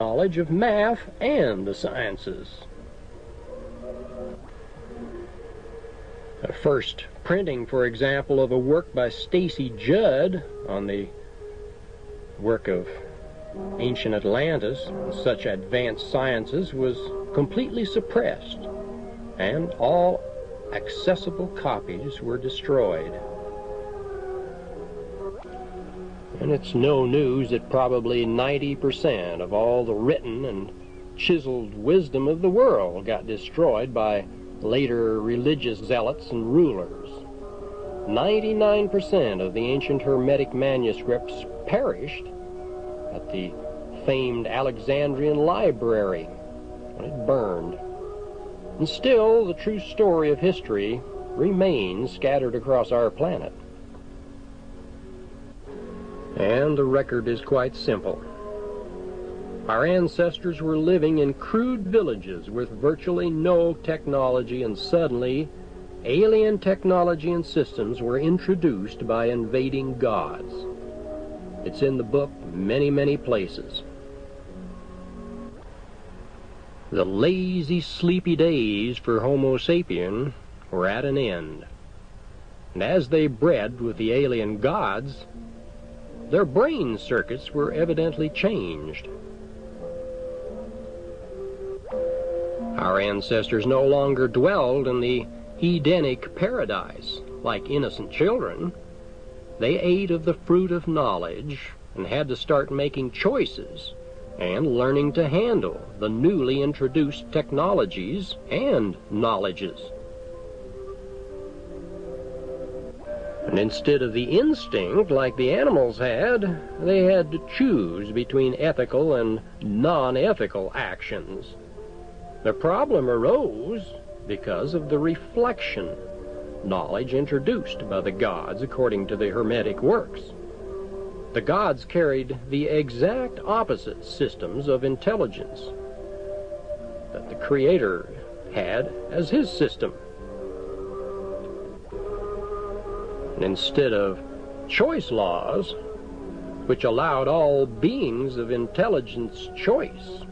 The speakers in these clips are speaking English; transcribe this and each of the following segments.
knowledge of math and the sciences. The first printing, for example, of a work by Stacy Judd on the work of ancient Atlantis and such advanced sciences was completely suppressed, and all accessible copies were destroyed. And it's no news that probably 90% of all the written and chiseled wisdom of the world got destroyed by later religious zealots and rulers. 99% of the ancient Hermetic manuscripts perished at the famed Alexandrian Library when it burned. And still, the true story of history remains scattered across our planet. And the record is quite simple. Our ancestors were living in crude villages with virtually no technology, and suddenly alien technology and systems were introduced by invading gods. It's in the book many, many places. The lazy, sleepy days for Homo sapien were at an end. And as they bred with the alien gods, their brain circuits were evidently changed. Our ancestors no longer dwelled in the Edenic paradise like innocent children. They ate of the fruit of knowledge and had to start making choices and learning to handle the newly introduced technologies and knowledges. And instead of the instinct like the animals had, they had to choose between ethical and non-ethical actions. The problem arose because of the reflection knowledge introduced by the gods according to the Hermetic works. The gods carried the exact opposite systems of intelligence that the Creator had as his system. And instead of choice laws, which allowed all beings of intelligence choice,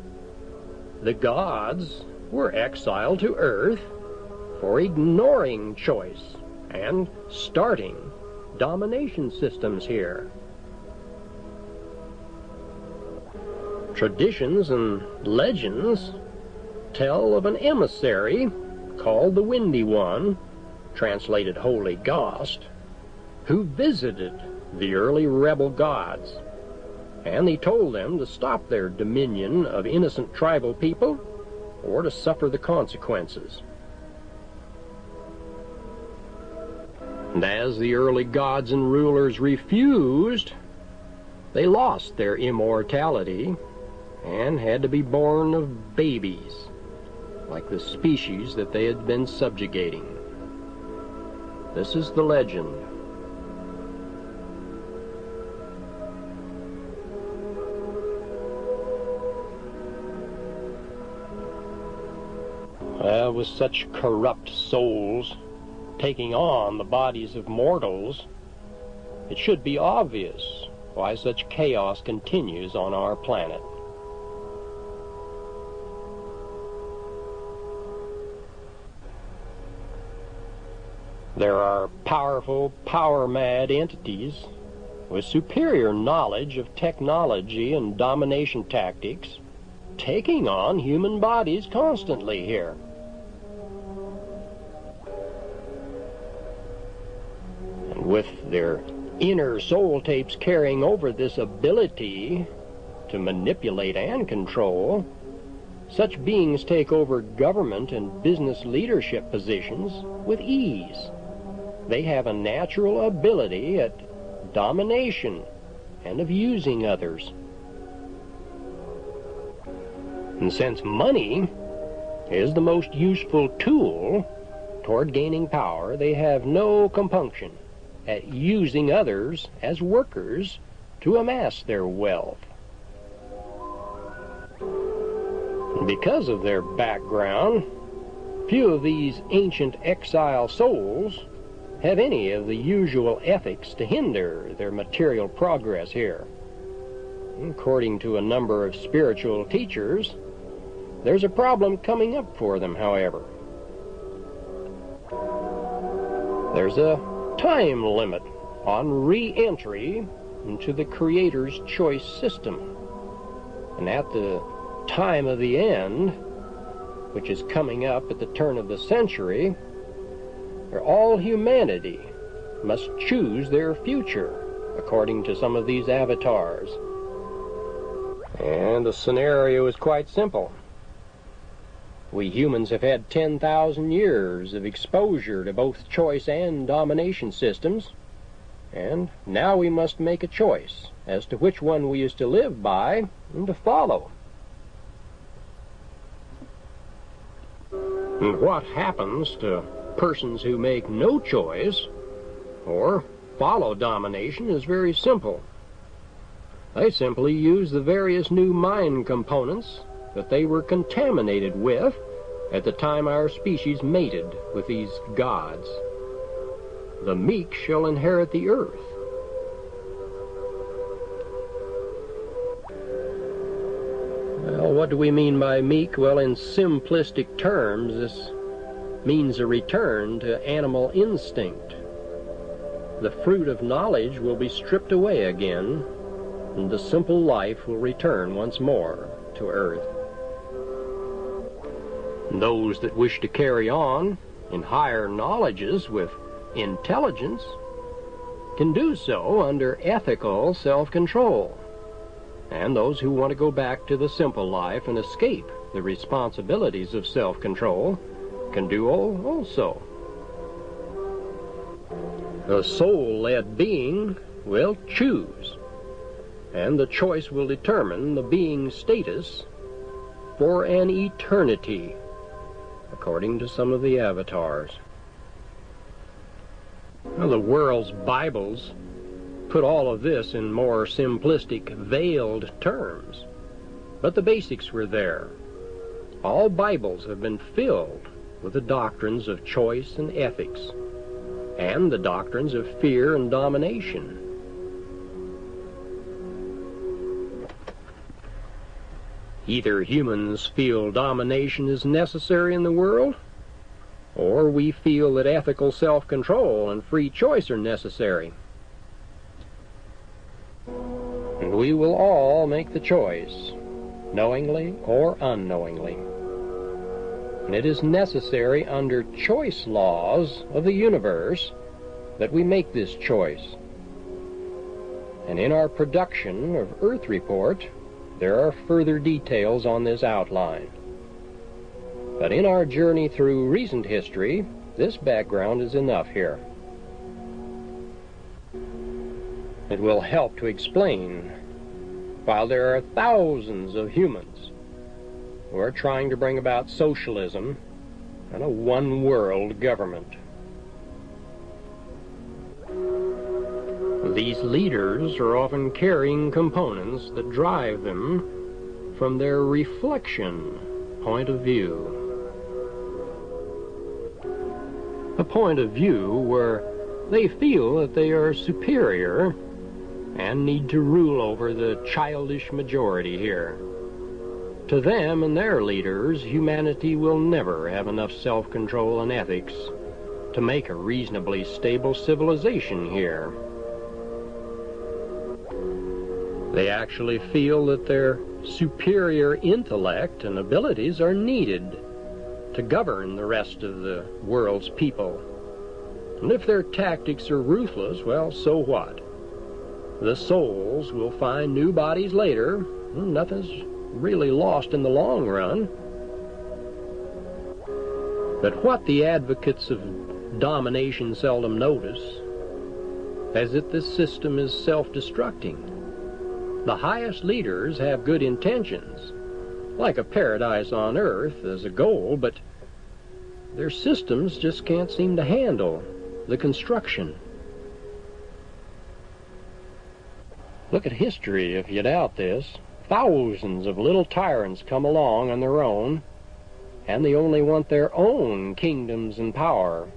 the gods were exiled to Earth for ignoring choice and starting domination systems here. Traditions and legends tell of an emissary called the Windy One, translated Holy Ghost, who visited the early rebel gods, and he told them to stop their dominion of innocent tribal people or to suffer the consequences. And as the early gods and rulers refused, they lost their immortality and had to be born of babies, like the species that they had been subjugating. This is the legend. With such corrupt souls taking on the bodies of mortals, it should be obvious why such chaos continues on our planet. There are powerful, power-mad entities with superior knowledge of technology and domination tactics taking on human bodies constantly here. And with their inner soul tapes carrying over this ability to manipulate and control, such beings take over government and business leadership positions with ease. They have a natural ability at domination and of using others. And since money is the most useful tool toward gaining power, they have no compunction at using others as workers to amass their wealth. And because of their background, few of these ancient exile souls have any of the usual ethics to hinder their material progress here. according to a number of spiritual teachers, there's a problem coming up for them, however. There's a time limit on re-entry into the Creator's choice system. And at the time of the end, which is coming up at the turn of the century, all humanity must choose their future, according to some of these avatars. And the scenario is quite simple. We humans have had 10,000 years of exposure to both choice and domination systems, and now we must make a choice as to which one we is to live by and to follow. And what happens to persons who make no choice or follow domination is very simple. They simply use the various new mind components that they were contaminated with at the time our species mated with these gods. The meek shall inherit the earth. Well, what do we mean by meek? Well, in simplistic terms, this means a return to animal instinct. The fruit of knowledge will be stripped away again, and the simple life will return once more to earth. Those that wish to carry on in higher knowledges with intelligence can do so under ethical self-control. And those who want to go back to the simple life and escape the responsibilities of self-control can do also. A soul-led being will choose, and the choice will determine the being's status for an eternity, according to some of the avatars. Well, the world's Bibles put all of this in more simplistic, veiled terms, but the basics were there. All Bibles have been filled with the doctrines of choice and ethics, and the doctrines of fear and domination. Either humans feel domination is necessary in the world, or we feel that ethical self-control and free choice are necessary. And we will all make the choice, knowingly or unknowingly. And it is necessary under choice laws of the universe that we make this choice. And in our production of Earth Report, there are further details on this outline. But in our journey through recent history, this background is enough here. It will help to explain while there are thousands of humans who are trying to bring about socialism and a one-world government. These leaders are often carrying components that drive them from their reflection point of view. A point of view where they feel that they are superior and need to rule over the childish majority here. To them and their leaders, humanity will never have enough self-control and ethics to make a reasonably stable civilization here. They actually feel that their superior intellect and abilities are needed to govern the rest of the world's people. And if their tactics are ruthless, well, so what? The souls will find new bodies later. Nothing's really lost in the long run. But what the advocates of domination seldom notice is that this system is self-destructing. The highest leaders have good intentions, like a paradise on earth as a goal, but their systems just can't seem to handle the construction. Look at history if you doubt this. Thousands of little tyrants come along on their own, and they only want their own kingdoms and power.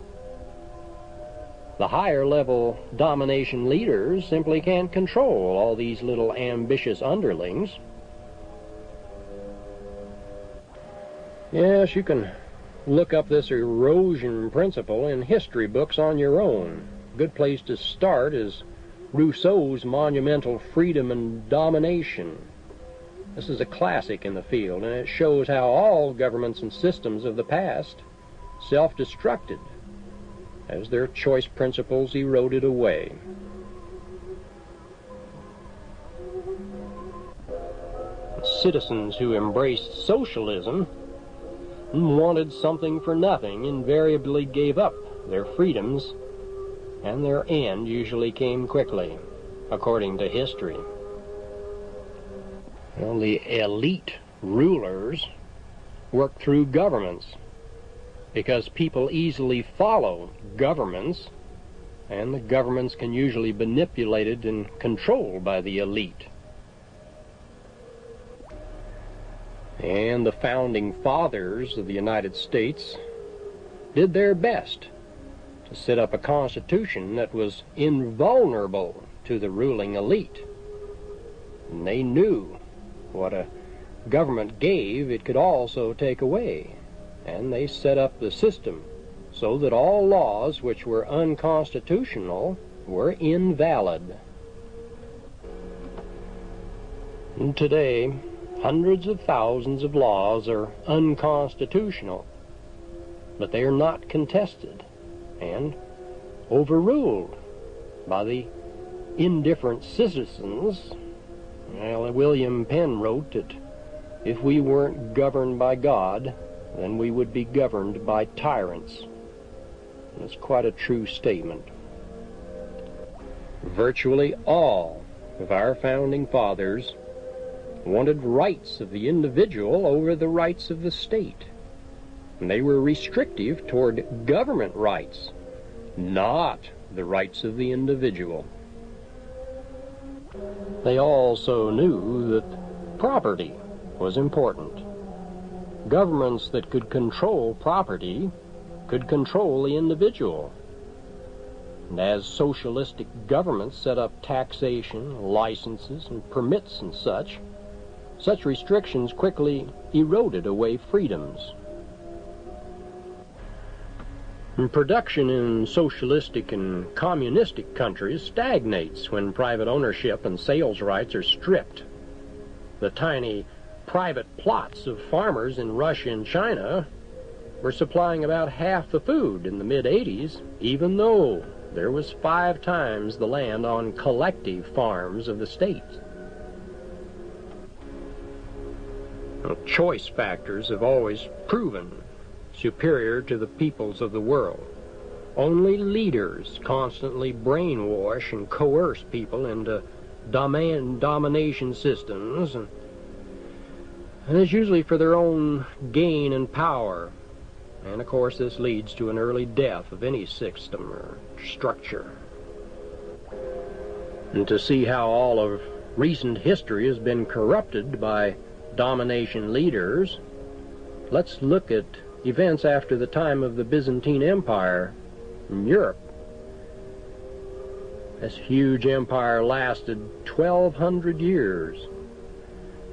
The higher level domination leaders simply can't control all these little ambitious underlings. Yes, you can look up this erosion principle in history books on your own. A good place to start is Rousseau's monumental Freedom and Domination. This is a classic in the field, and it shows how all governments and systems of the past self-destructed as their choice principles eroded away. Citizens who embraced socialism and wanted something for nothing invariably gave up their freedoms, and their end usually came quickly, according to history. Well, the elite rulers work through governments because people easily follow governments, and the governments can usually be manipulated and controlled by the elite. And the founding fathers of the United States did their best to set up a constitution that was invulnerable to the ruling elite. And they knew what a government gave, it could also take away. And they set up the system so that all laws which were unconstitutional were invalid. And today, hundreds of thousands of laws are unconstitutional, but they are not contested and overruled by the indifferent citizens. Well, William Penn wrote that if we weren't governed by God, then we would be governed by tyrants. And it's quite a true statement. Virtually all of our founding fathers wanted rights of the individual over the rights of the state. And they were restrictive toward government rights, not the rights of the individual. They also knew that property was important. Governments that could control property could control the individual. And as socialistic governments set up taxation, licenses, and permits and such restrictions quickly eroded away freedoms. And production in socialistic and communistic countries stagnates when private ownership and sales rights are stripped. The tiny private plots of farmers in Russia and China were supplying about half the food in the mid-'80s, even though there was 5 times the land on collective farms of the states. Now, choice factors have always proven superior to the peoples of the world. Only leaders constantly brainwash and coerce people into domination systems, and it's usually for their own gain and power. And of course this leads to an early death of any system or structure. And to see how all of recent history has been corrupted by domination leaders, let's look at events after the time of the Byzantine Empire in Europe. This huge empire lasted 1,200 years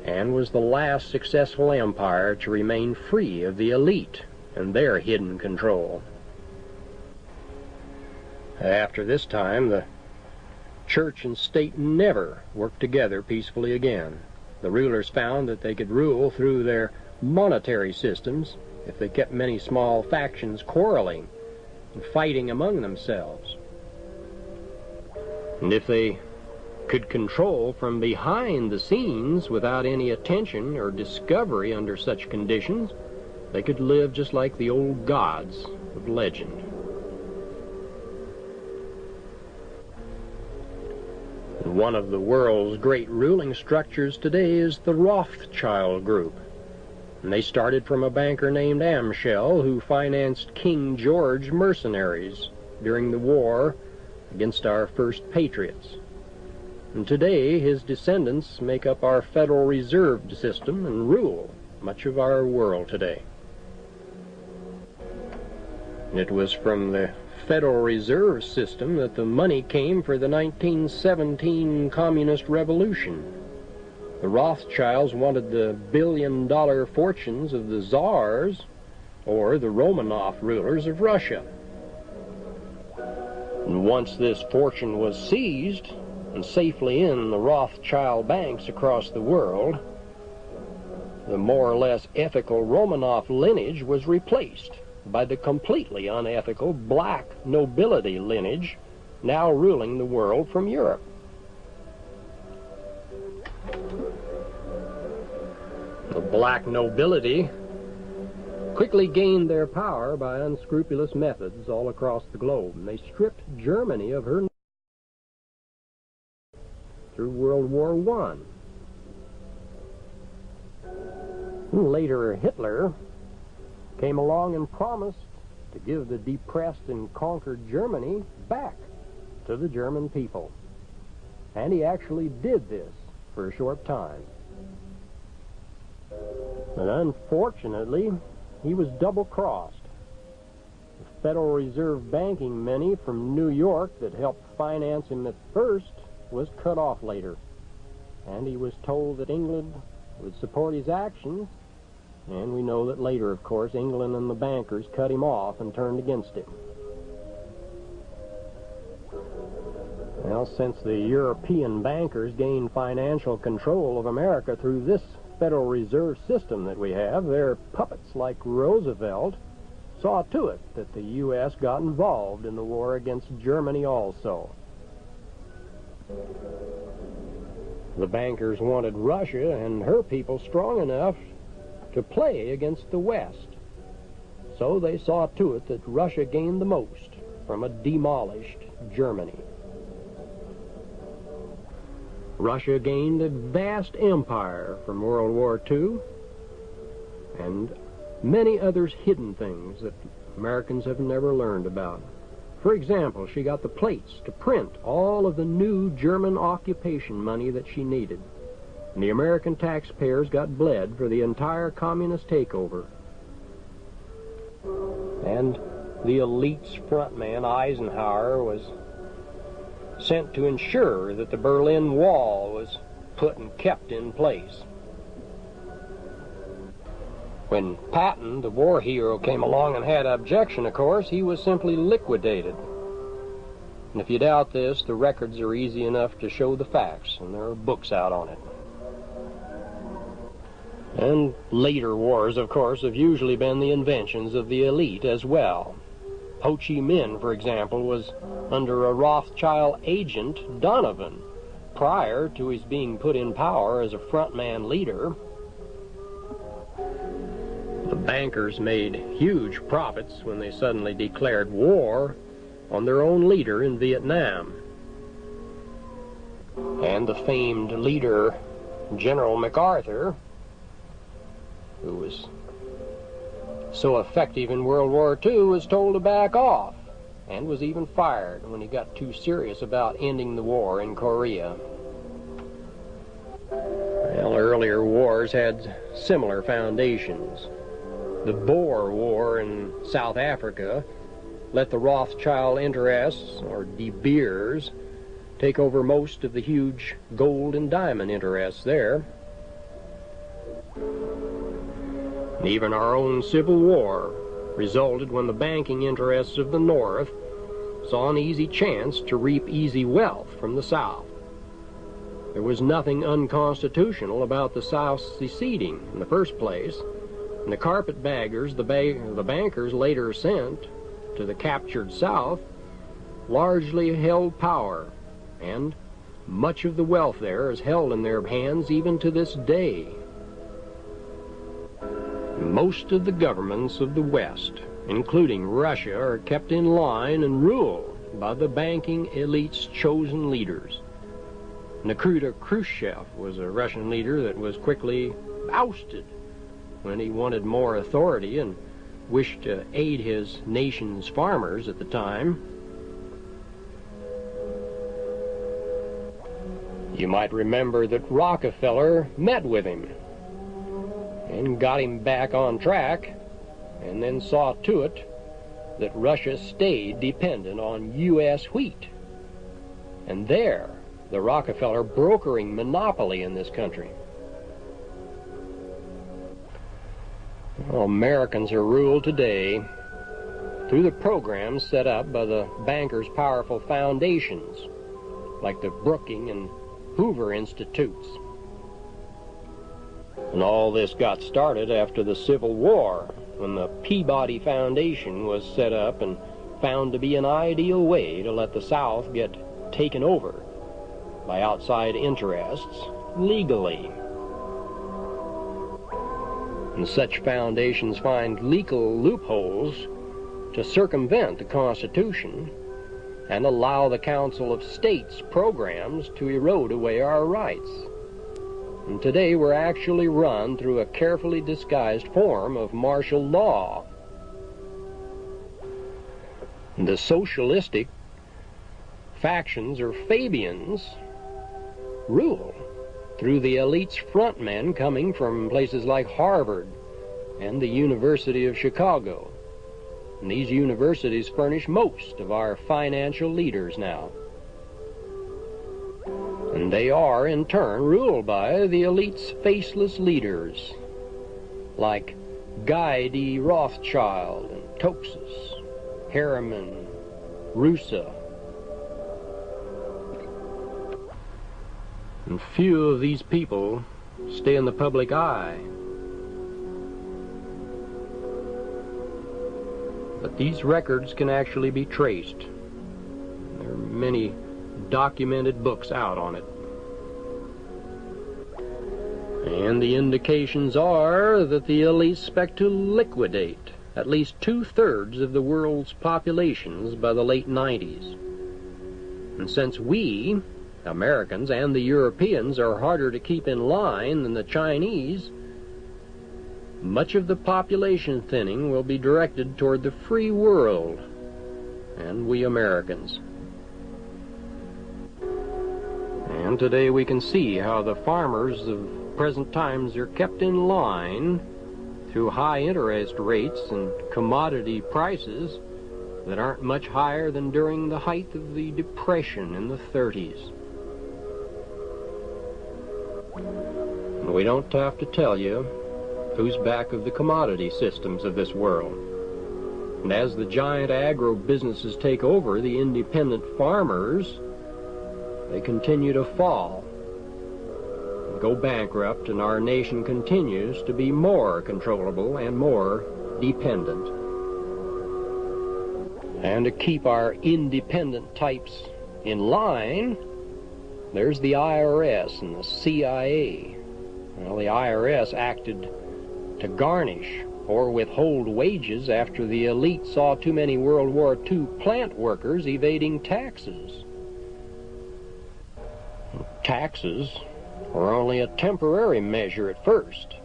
and was the last successful empire to remain free of the elite and their hidden control. After this time, the church and state never worked together peacefully again. The rulers found that they could rule through their monetary systems if they kept many small factions quarreling and fighting among themselves. And if they could control from behind the scenes without any attention or discovery under such conditions, they could live just like the old gods of legend. And one of the world's great ruling structures today is the Rothschild Group. And they started from a banker named Amschel, who financed King George mercenaries during the war against our first patriots. And today his descendants make up our Federal Reserve System and rule much of our world today. It was from the Federal Reserve System that the money came for the 1917 Communist Revolution. The Rothschilds wanted the billion-dollar fortunes of the Tsars or the Romanov rulers of Russia. And once this fortune was seized and safely in the Rothschild banks across the world, the more or less ethical Romanov lineage was replaced by the completely unethical black nobility lineage now ruling the world from Europe. The black nobility quickly gained their power by unscrupulous methods all across the globe, and they stripped Germany of her through World War I. Later, Hitler came along and promised to give the depressed and conquered Germany back to the German people. And he actually did this for a short time. But unfortunately, he was double-crossed. The Federal Reserve banking money from New York that helped finance him at first was cut off later. And he was told that England would support his actions, and we know that later, of course, England and the bankers cut him off and turned against him. Well, since the European bankers gained financial control of America through this Federal Reserve System that we have, their puppets like Roosevelt saw to it that the U.S. got involved in the war against Germany also. The bankers wanted Russia and her people strong enough to play against the West, so they saw to it that Russia gained the most from a demolished Germany. Russia gained a vast empire from World War II and many others hidden things that Americans have never learned about. For example, she got the plates to print all of the new German occupation money that she needed. And the American taxpayers got bled for the entire communist takeover. And the elite's frontman, Eisenhower, was sent to ensure that the Berlin Wall was put and kept in place. When Patton, the war hero, came along and had objection, of course, he was simply liquidated. And if you doubt this, the records are easy enough to show the facts, and there are books out on it. And later wars, of course, have usually been the inventions of the elite as well. Ho Chi Minh, for example, was under a Rothschild agent, Donovan, prior to his being put in power as a frontman leader. The bankers made huge profits when they suddenly declared war on their own leader in Vietnam. And the famed leader, General MacArthur, who was so effective in World War II, was told to back off and was even fired when he got too serious about ending the war in Korea. Well, earlier wars had similar foundations. The Boer War in South Africa let the Rothschild interests, or De Beers, take over most of the huge gold and diamond interests there. Even our own Civil War resulted when the banking interests of the North saw an easy chance to reap easy wealth from the South. There was nothing unconstitutional about the South seceding in the first place, and the carpetbaggers the bankers later sent to the captured South largely held power, and much of the wealth there is held in their hands even to this day. Most of the governments of the West, including Russia, are kept in line and ruled by the banking elite's chosen leaders. Nikita Khrushchev was a Russian leader that was quickly ousted when he wanted more authority and wished to aid his nation's farmers at the time. You might remember that Rockefeller met with him and got him back on track, and then saw to it that Russia stayed dependent on U.S. wheat. And there, the Rockefeller brokering monopoly in this country. Well, Americans are ruled today through the programs set up by the bankers' powerful foundations, like the Brookings and Hoover Institutes. And all this got started after the Civil War, when the Peabody Foundation was set up and found to be an ideal way to let the South get taken over by outside interests legally. And such foundations find legal loopholes to circumvent the Constitution and allow the Council of States programs to erode away our rights. And today we're actually run through a carefully disguised form of martial law. The socialistic factions, or Fabians, rule through the elite's frontmen coming from places like Harvard and the University of Chicago. And these universities furnish most of our financial leaders now. And they are, in turn, ruled by the elite's faceless leaders, like Guy D. Rothschild and Toxis, Harriman, Russa. And few of these people stay in the public eye. But these records can actually be traced. There are many documented books out on it. And the indications are that the elite expect to liquidate at least 2/3 of the world's populations by the late 90s. And since we, Americans and the Europeans, are harder to keep in line than the Chinese, much of the population thinning will be directed toward the free world and we Americans. And today we can see how the farmers of present times are kept in line through high interest rates and commodity prices that aren't much higher than during the height of the Depression in the 30s. And we don't have to tell you who's back of the commodity systems of this world. And as the giant agro-businesses take over the independent farmers, they continue to fall and go bankrupt, and our nation continues to be more controllable and more dependent. And to keep our independent types in line, there's the IRS and the CIA. Well, the IRS acted to garnish or withhold wages after the elite saw too many World War II plant workers evading taxes. Taxes were only a temporary measure at first,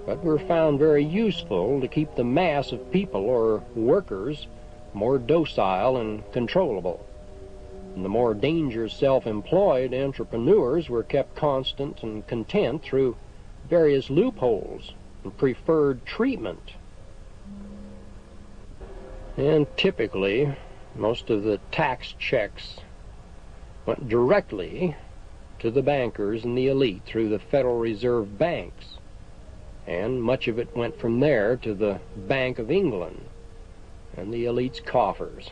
but were found very useful to keep the mass of people or workers more docile and controllable. And the more dangerous self-employed entrepreneurs were kept constant and content through various loopholes and preferred treatment. And typically, most of the tax checks went directly to the bankers and the elite through the Federal Reserve banks, and much of it went from there to the Bank of England and the elite's coffers.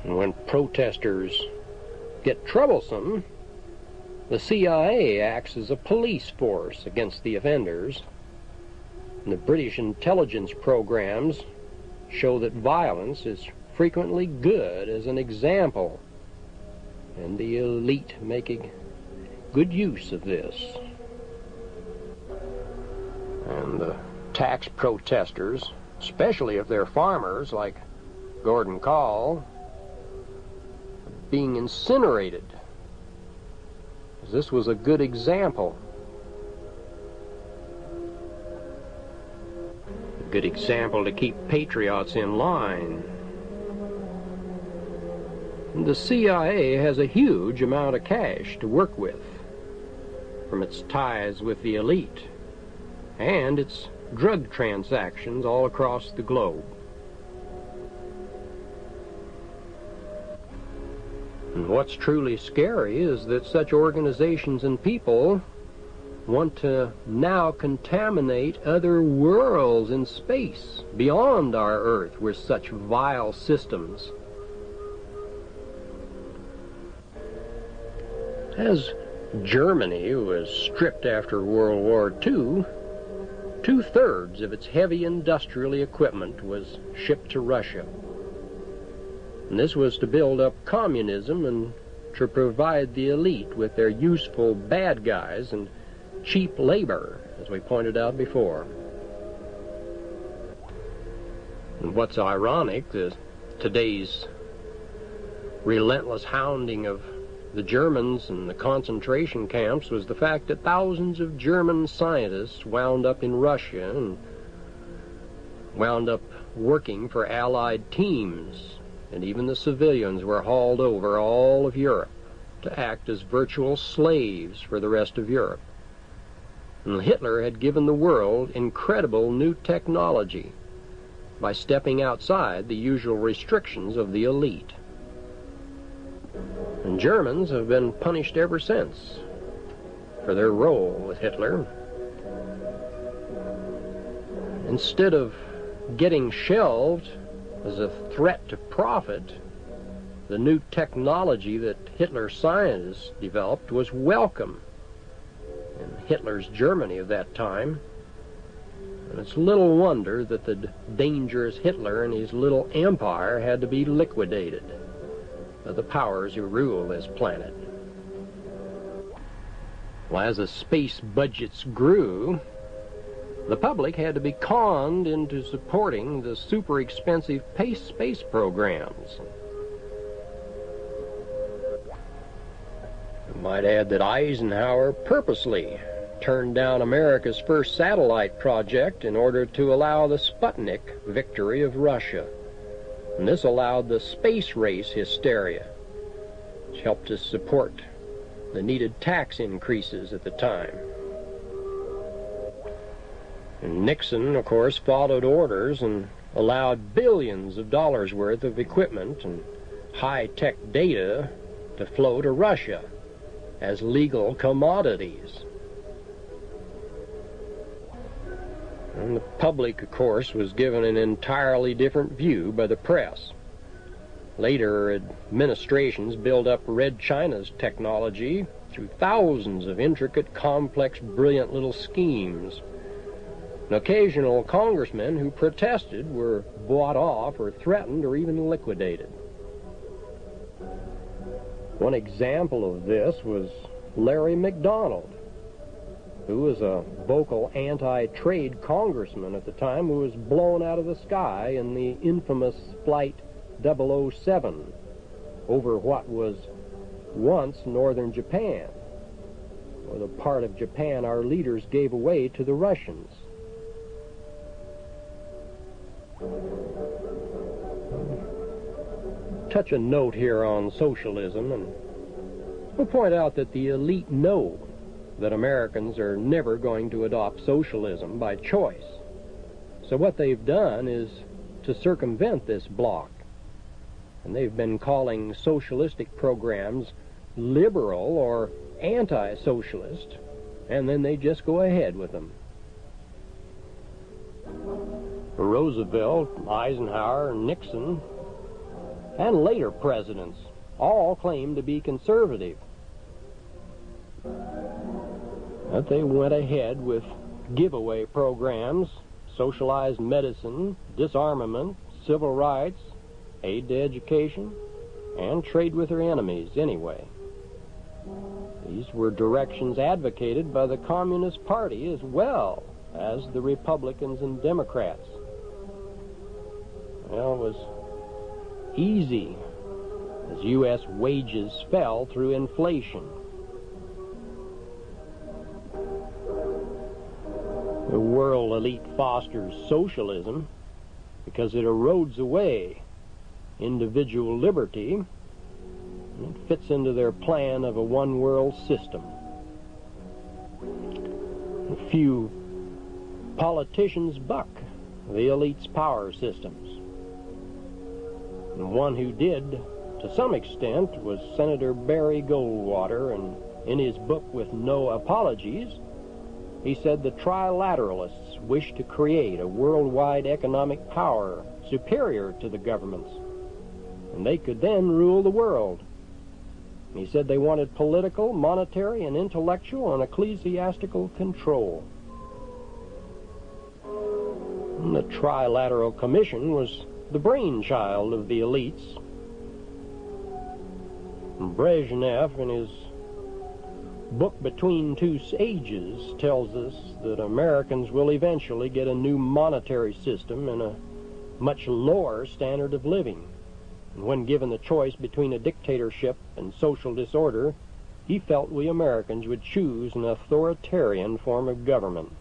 And when protesters get troublesome, the CIA acts as a police force against the offenders. And the British intelligence programs show that violence is frequently good as an example, and the elite making good use of this. And the tax protesters, especially if they're farmers like Gordon Kahl, being incinerated. This was a good example. A good example to keep patriots in line. And the CIA has a huge amount of cash to work with from its ties with the elite and its drug transactions all across the globe. And what's truly scary is that such organizations and people want to now contaminate other worlds in space beyond our Earth with such vile systems. As Germany was stripped after World War II, 2/3 of its heavy industrial equipment was shipped to Russia. And this was to build up communism and to provide the elite with their useful bad guys and cheap labor, as we pointed out before. And what's ironic is today's relentless hounding of the Germans and the concentration camps was the fact that thousands of German scientists wound up in Russia and wound up working for Allied teams, and even the civilians were hauled over all of Europe to act as virtual slaves for the rest of Europe. And Hitler had given the world incredible new technology by stepping outside the usual restrictions of the elite. And Germans have been punished ever since for their role with Hitler. Instead of getting shelved as a threat to profit, the new technology that Hitler's scientists developed was welcome in Hitler's Germany of that time. And it's little wonder that the dangerous Hitler and his little empire had to be liquidated by the powers who rule this planet. Well, as the space budgets grew, the public had to be conned into supporting the super expensive space programs. I might add that Eisenhower purposely turned down America's first satellite project in order to allow the Sputnik victory of Russia. And this allowed the space race hysteria, which helped to support the needed tax increases at the time. And Nixon, of course, followed orders and allowed billions of dollars worth of equipment and high-tech data to flow to Russia as legal commodities. And the public, of course, was given an entirely different view by the press. Later administrations built up Red China's technology through thousands of intricate, complex, brilliant little schemes. And occasional congressmen who protested were bought off or threatened or even liquidated. One example of this was Larry McDonald, who was a vocal anti-trade congressman at the time, who was blown out of the sky in the infamous Flight 007 over what was once northern Japan, or the part of Japan our leaders gave away to the Russians. Touch a note here on socialism, and we'll point out that the elite know that Americans are never going to adopt socialism by choice. So what they've done is to circumvent this bloc. And they've been calling socialistic programs liberal or anti-socialist, and then they just go ahead with them. Roosevelt, Eisenhower, Nixon, and later presidents all claimed to be conservative. But they went ahead with giveaway programs, socialized medicine, disarmament, civil rights, aid to education, and trade with their enemies anyway. These were directions advocated by the Communist Party as well as the Republicans and Democrats. Well, it was easy as U.S. wages fell through inflation. The world elite fosters socialism because it erodes away individual liberty, and it fits into their plan of a one-world system. A few politicians buck the elite's power systems. And one who did, to some extent, was Senator Barry Goldwater, and in his book With No Apologies, he said the trilateralists wished to create a worldwide economic power superior to the governments, and they could then rule the world. He said they wanted political, monetary, and intellectual and ecclesiastical control. And the Trilateral Commission was the brainchild of the elites. Brezhnev, in his book Between Two Ages, tells us that Americans will eventually get a new monetary system and a much lower standard of living. And when given the choice between a dictatorship and social disorder, he felt we Americans would choose an authoritarian form of government.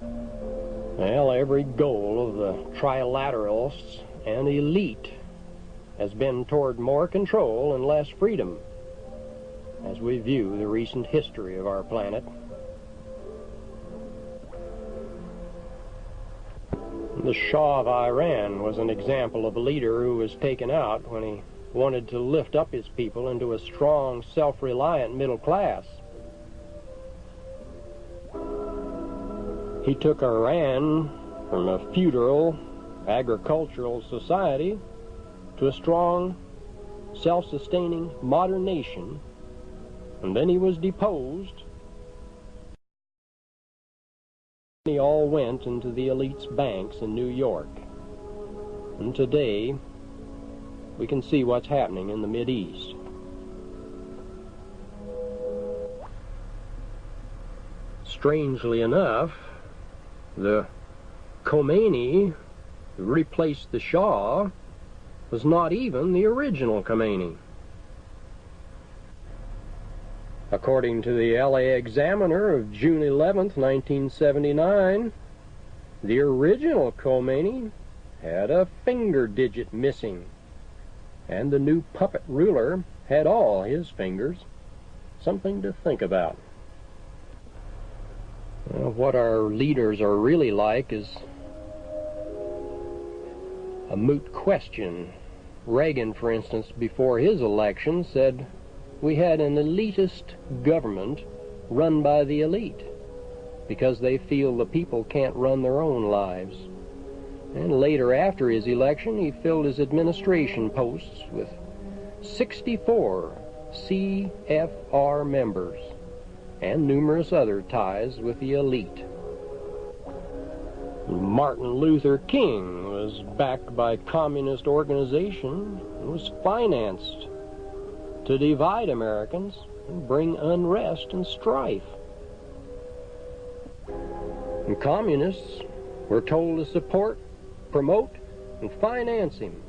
Well, every goal of the trilateralists and elite has been toward more control and less freedom, as we view the recent history of our planet. The Shah of Iran was an example of a leader who was taken out when he wanted to lift up his people into a strong, self-reliant middle class. He took Iran from a feudal, agricultural society to a strong, self-sustaining, modern nation, and then he was deposed. They all went into the elite's banks in New York. And today, we can see what's happening in the Mideast. Strangely enough, the Khomeini who replaced the Shah was not even the original Khomeini. According to the LA Examiner of June 11th, 1979, the original Khomeini had a finger digit missing, and the new puppet ruler had all his fingers. Something to think about. Well, what our leaders are really like is a moot question. Reagan, for instance, before his election said we had an elitist government run by the elite because they feel the people can't run their own lives. And later, after his election, he filled his administration posts with 64 CFR members and numerous other ties with the elite. Martin Luther King was backed by communist organization and was financed to divide Americans and bring unrest and strife. And communists were told to support, promote, and finance him.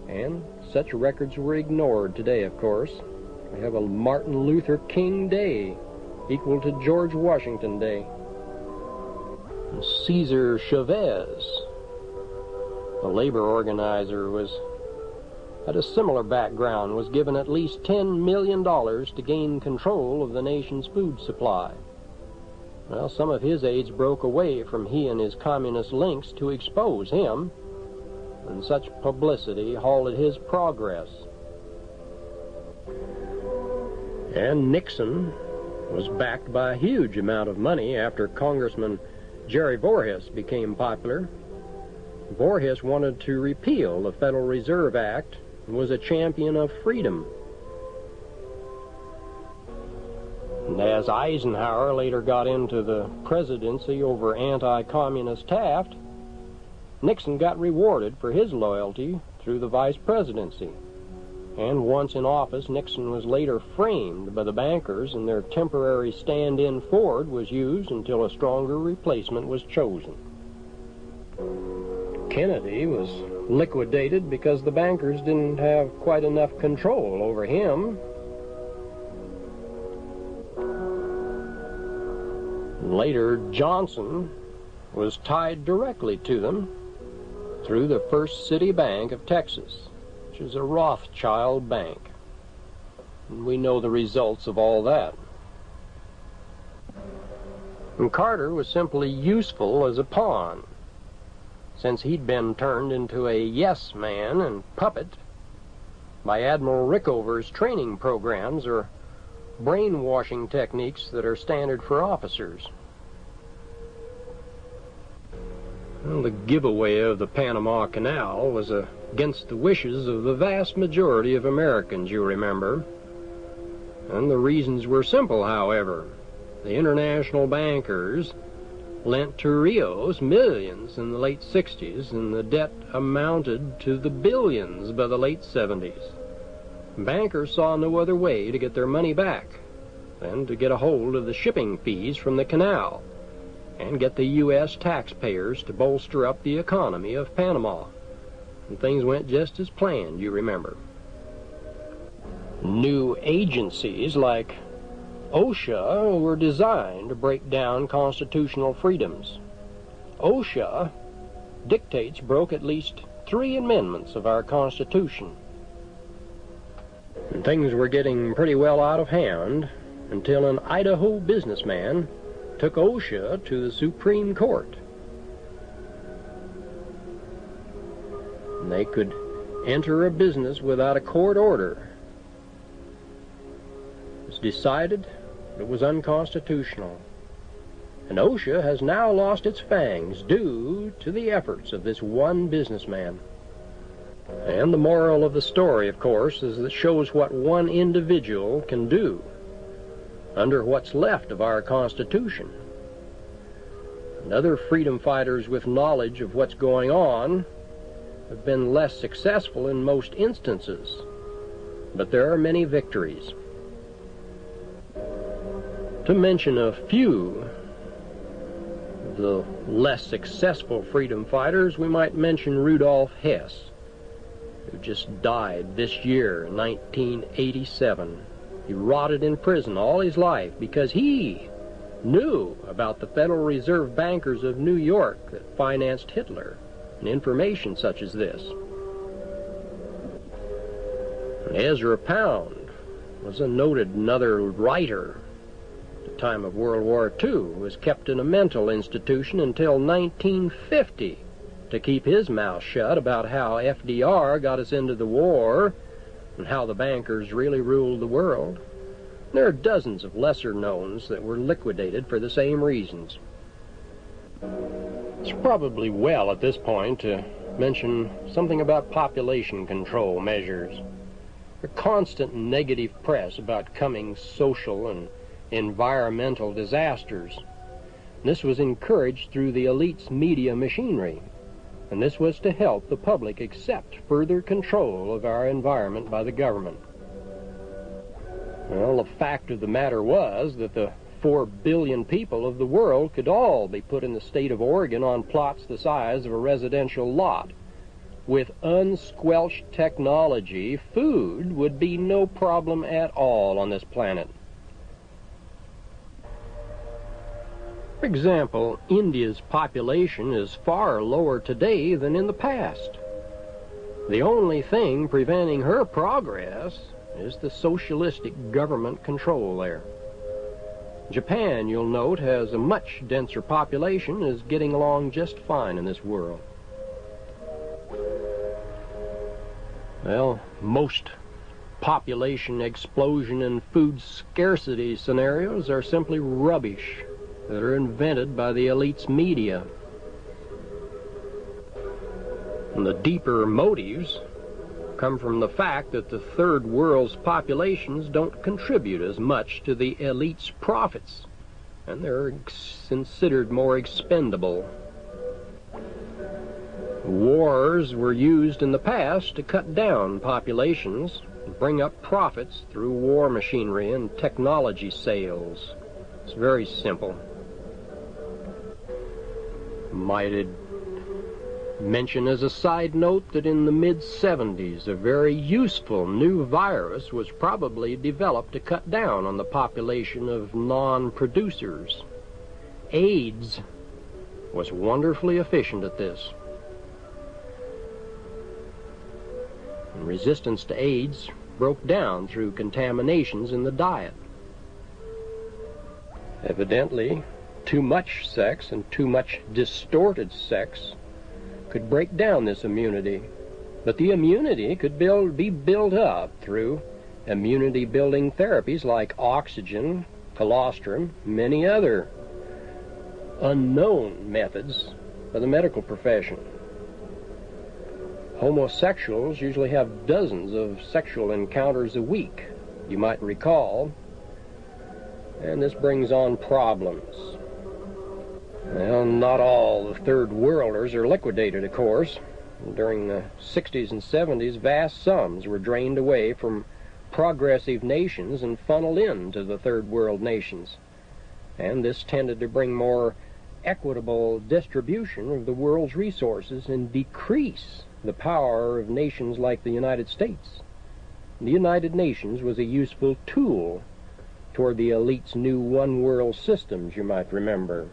And such records were ignored today, of course. We have a Martin Luther King Day, equal to George Washington Day. And Cesar Chavez, the labor organizer, had a similar background, was given at least $10 million to gain control of the nation's food supply. Well, some of his aides broke away from he and his communist links to expose him, and such publicity halted his progress. And Nixon was backed by a huge amount of money after Congressman Jerry Voorhis became popular. Voorhis wanted to repeal the Federal Reserve Act and was a champion of freedom. And as Eisenhower later got into the presidency over anti-communist Taft, Nixon got rewarded for his loyalty through the vice presidency. And once in office, Nixon was later framed by the bankers, and their temporary stand-in Ford was used until a stronger replacement was chosen. Kennedy was liquidated because the bankers didn't have quite enough control over him. Later, Johnson was tied directly to them through the First City Bank of Texas, which is a Rothschild bank. And we know the results of all that. And Carter was simply useful as a pawn, since he'd been turned into a yes man and puppet by Admiral Rickover's training programs or brainwashing techniques that are standard for officers. Well, the giveaway of the Panama Canal was against the wishes of the vast majority of Americans, you remember. And the reasons were simple, however. The international bankers lent to Rios millions in the late 60s, and the debt amounted to the billions by the late 70s. Bankers saw no other way to get their money back than to get a hold of the shipping fees from the canal and get the U.S. taxpayers to bolster up the economy of Panama. And things went just as planned, you remember. New agencies like OSHA were designed to break down constitutional freedoms. OSHA dictates broke at least 3 amendments of our Constitution. And things were getting pretty well out of hand until an Idaho businessman took OSHA to the Supreme Court. And they could enter a business without a court order. It was decided it was unconstitutional. And OSHA has now lost its fangs due to the efforts of this one businessman. And the moral of the story, of course, is that it shows what one individual can do under what's left of our Constitution. And other freedom fighters with knowledge of what's going on have been less successful in most instances, but there are many victories. To mention a few of the less successful freedom fighters, we might mention Rudolf Hess, who just died this year in 1987. He rotted in prison all his life because he knew about the Federal Reserve bankers of New York that financed Hitler and information such as this. And Ezra Pound was a noted another writer at the time of World War II, who was kept in a mental institution until 1950 to keep his mouth shut about how FDR got us into the war and how the bankers really ruled the world. There are dozens of lesser knowns that were liquidated for the same reasons. It's probably well at this point to mention something about population control measures. The constant negative press about coming social and environmental disasters. This was encouraged through the elite's media machinery, and this was to help the public accept further control of our environment by the government. Well, the fact of the matter was that the 4 billion people of the world could all be put in the state of Oregon on plots the size of a residential lot. With unsquelched technology, food would be no problem at all on this planet. For example, India's population is far lower today than in the past. The only thing preventing her progress is the socialistic government control there. Japan, you'll note, has a much denser population and is getting along just fine in this world. Well, most population explosion and food scarcity scenarios are simply rubbish that are invented by the elite's media. And the deeper motives come from the fact that the third world's populations don't contribute as much to the elite's profits, and they're considered more expendable. Wars were used in the past to cut down populations and bring up profits through war machinery and technology sales. It's very simple. Might I mention as a side note that in the mid-70s a very useful new virus was probably developed to cut down on the population of non-producers. AIDS was wonderfully efficient at this. And resistance to AIDS broke down through contaminations in the diet. Evidently, too much sex and too much distorted sex could break down this immunity. But the immunity could be built up through immunity-building therapies like oxygen, colostrum, many other unknown methods of the medical profession. Homosexuals usually have dozens of sexual encounters a week, you might recall, and this brings on problems. Well, not all the third worlders are liquidated, of course. During the 60s and 70s, vast sums were drained away from progressive nations and funneled into the third world nations. And this tended to bring more equitable distribution of the world's resources and decrease the power of nations like the United States. The United Nations was a useful tool toward the elite's new one-world systems, you might remember.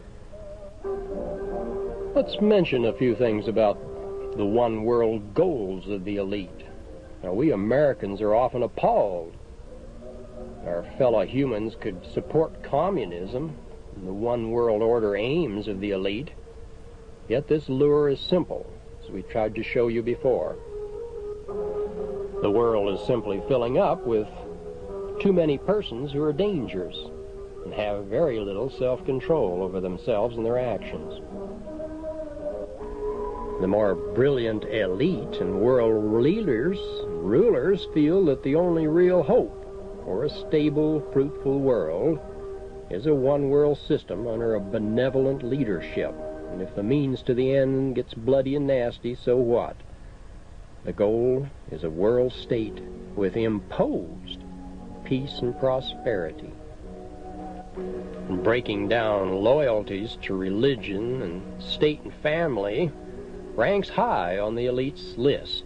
Let's mention a few things about the one-world goals of the elite. Now, we Americans are often appalled our fellow humans could support communism and the one-world order aims of the elite, yet this lure is simple, as we tried to show you before. The world is simply filling up with too many persons who are dangerous and have very little self-control over themselves and their actions. The more brilliant elite and world rulers feel that the only real hope for a stable, fruitful world is a one-world system under a benevolent leadership. And if the means to the end gets bloody and nasty, so what? The goal is a world state with imposed peace and prosperity. And breaking down loyalties to religion and state and family ranks high on the elite's list.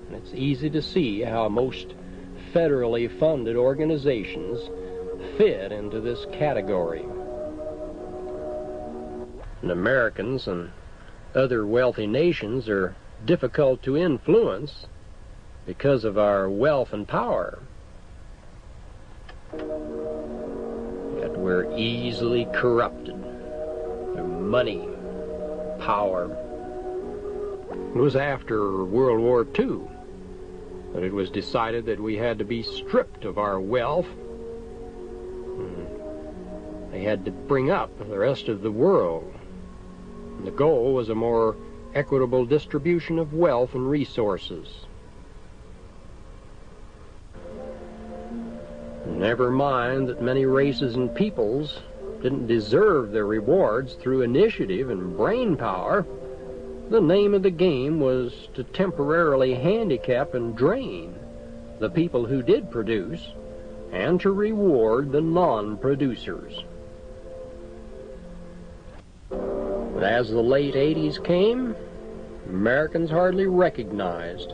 And it's easy to see how most federally funded organizations fit into this category. And Americans and other wealthy nations are difficult to influence because of our wealth and power. Yet we're easily corrupted through money, power. It was after World War II that it was decided that we had to be stripped of our wealth. They had to bring up the rest of the world. And the goal was a more equitable distribution of wealth and resources. Never mind that many races and peoples didn't deserve their rewards through initiative and brain power. The name of the game was to temporarily handicap and drain the people who did produce and to reward the non-producers. But as the late 80s came, Americans hardly recognized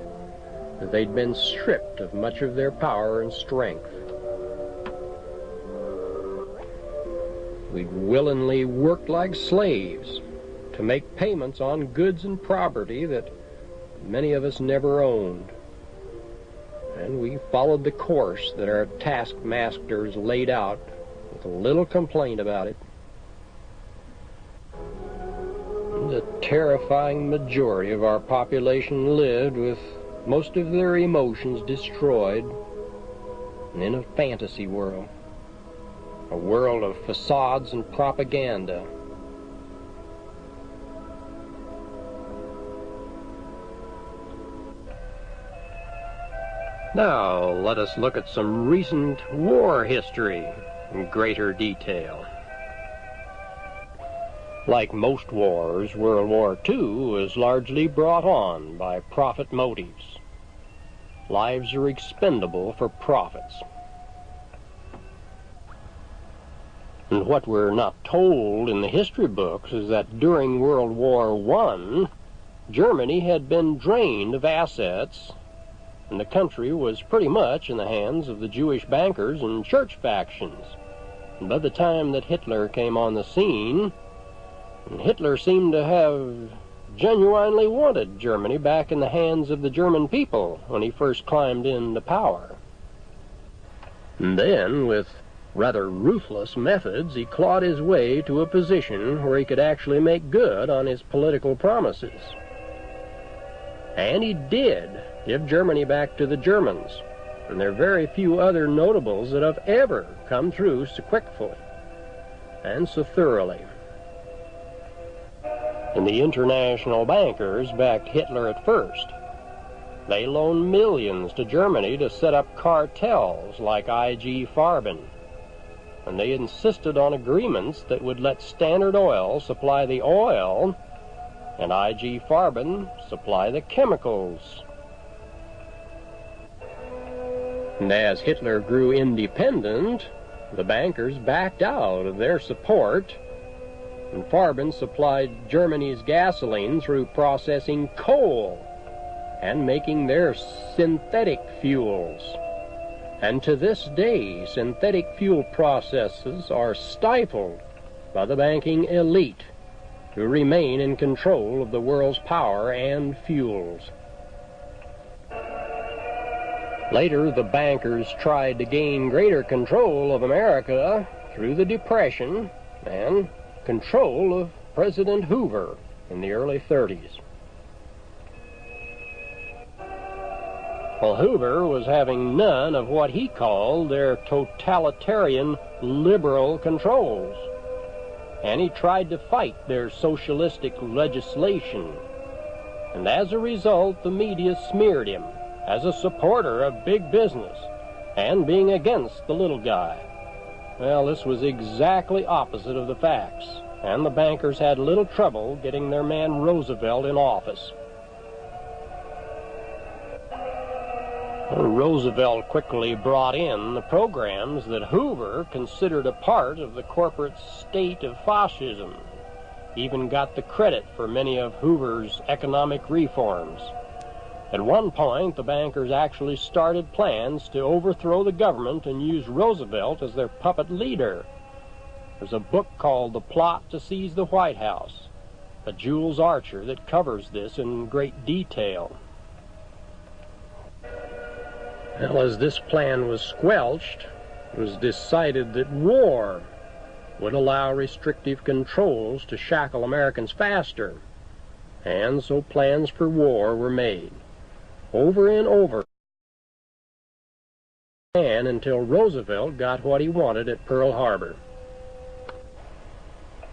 that they'd been stripped of much of their power and strength. We'd willingly worked like slaves to make payments on goods and property that many of us never owned. And we followed the course that our taskmasters laid out with a little complaint about it. The terrifying majority of our population lived with most of their emotions destroyed and in a fantasy world, a world of facades and propaganda. Now, let us look at some recent war history in greater detail. Like most wars, World War II was largely brought on by profit motives. Lives are expendable for profits. And what we're not told in the history books is that during World War I, Germany had been drained of assets, and the country was pretty much in the hands of the Jewish bankers and church factions. And by the time that Hitler came on the scene, Hitler seemed to have genuinely wanted Germany back in the hands of the German people when he first climbed into power. And then, with rather ruthless methods, he clawed his way to a position where he could actually make good on his political promises. And he did give Germany back to the Germans, and there are very few other notables that have ever come through so quickly and so thoroughly. And the international bankers backed Hitler at first. They loaned millions to Germany to set up cartels like IG Farben, and they insisted on agreements that would let Standard Oil supply the oil and IG Farben supply the chemicals. And as Hitler grew independent, the bankers backed out of their support, and Farben supplied Germany's gasoline through processing coal and making their synthetic fuels. And to this day, synthetic fuel processes are stifled by the banking elite, who remain in control of the world's power and fuels. Later, the bankers tried to gain greater control of America through the Depression and control of President Hoover in the early 30s. Well, Hoover was having none of what he called their totalitarian liberal controls, and he tried to fight their socialistic legislation. And as a result, the media smeared him as a supporter of big business and being against the little guy. Well, this was exactly opposite of the facts, and the bankers had little trouble getting their man Roosevelt in office. Roosevelt quickly brought in the programs that Hoover considered a part of the corporate state of fascism. He even got the credit for many of Hoover's economic reforms. At one point, the bankers actually started plans to overthrow the government and use Roosevelt as their puppet leader. There's a book called The Plot to Seize the White House by Jules Archer that covers this in great detail. Well, as this plan was squelched, it was decided that war would allow restrictive controls to shackle Americans faster, and so plans for war were made over and over, and until Roosevelt got what he wanted at Pearl Harbor.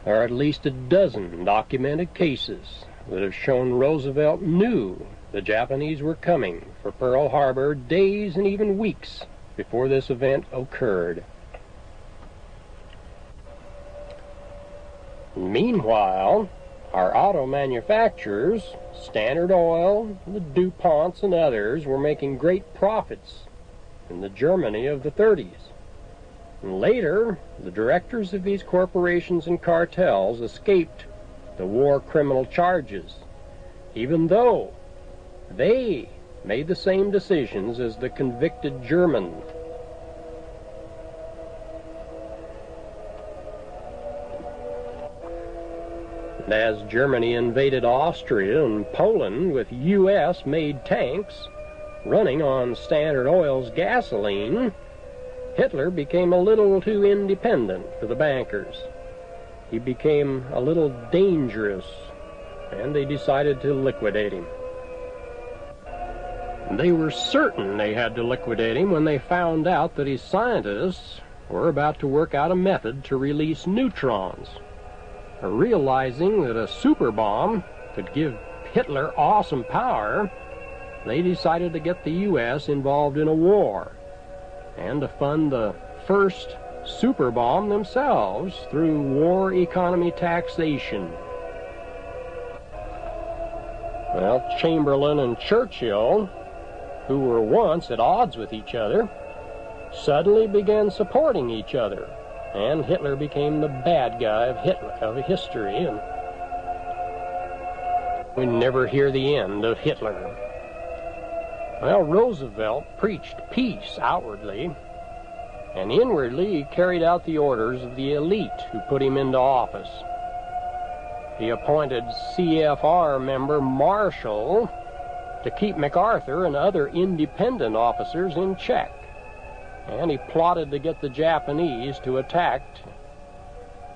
There are at least a dozen documented cases that have shown Roosevelt knew the Japanese were coming for Pearl Harbor days and even weeks before this event occurred. Meanwhile, our auto manufacturers, Standard Oil, the DuPonts, and others were making great profits in the Germany of the 30s. And later, the directors of these corporations and cartels escaped the war criminal charges, even though they made the same decisions as the convicted Germans. And as Germany invaded Austria and Poland with U.S.-made tanks running on Standard Oil's gasoline, Hitler became a little too independent for the bankers. He became a little dangerous, and they decided to liquidate him. They were certain they had to liquidate him when they found out that his scientists were about to work out a method to release neutrons. Realizing that a super bomb could give Hitler awesome power, they decided to get the U.S. involved in a war and to fund the first super bomb themselves through war economy taxation. Well, Chamberlain and Churchill, who were once at odds with each other, suddenly began supporting each other, and Hitler became the bad guy of history, and we never hear the end of Hitler. Well, Roosevelt preached peace outwardly, and inwardly he carried out the orders of the elite who put him into office. He appointed CFR member Marshall to keep MacArthur and other independent officers in check. and he plotted to get the Japanese to attack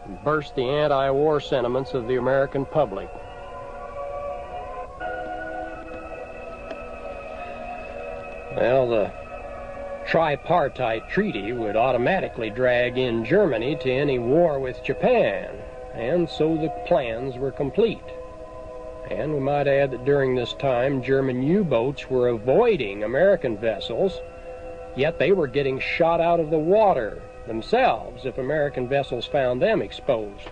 and burst the anti-war sentiments of the American public. Well, the tripartite treaty would automatically drag in Germany to any war with Japan, and so the plans were complete. And we might add that during this time, German U-boats were avoiding American vessels, yet they were getting shot out of the water themselves if American vessels found them exposed.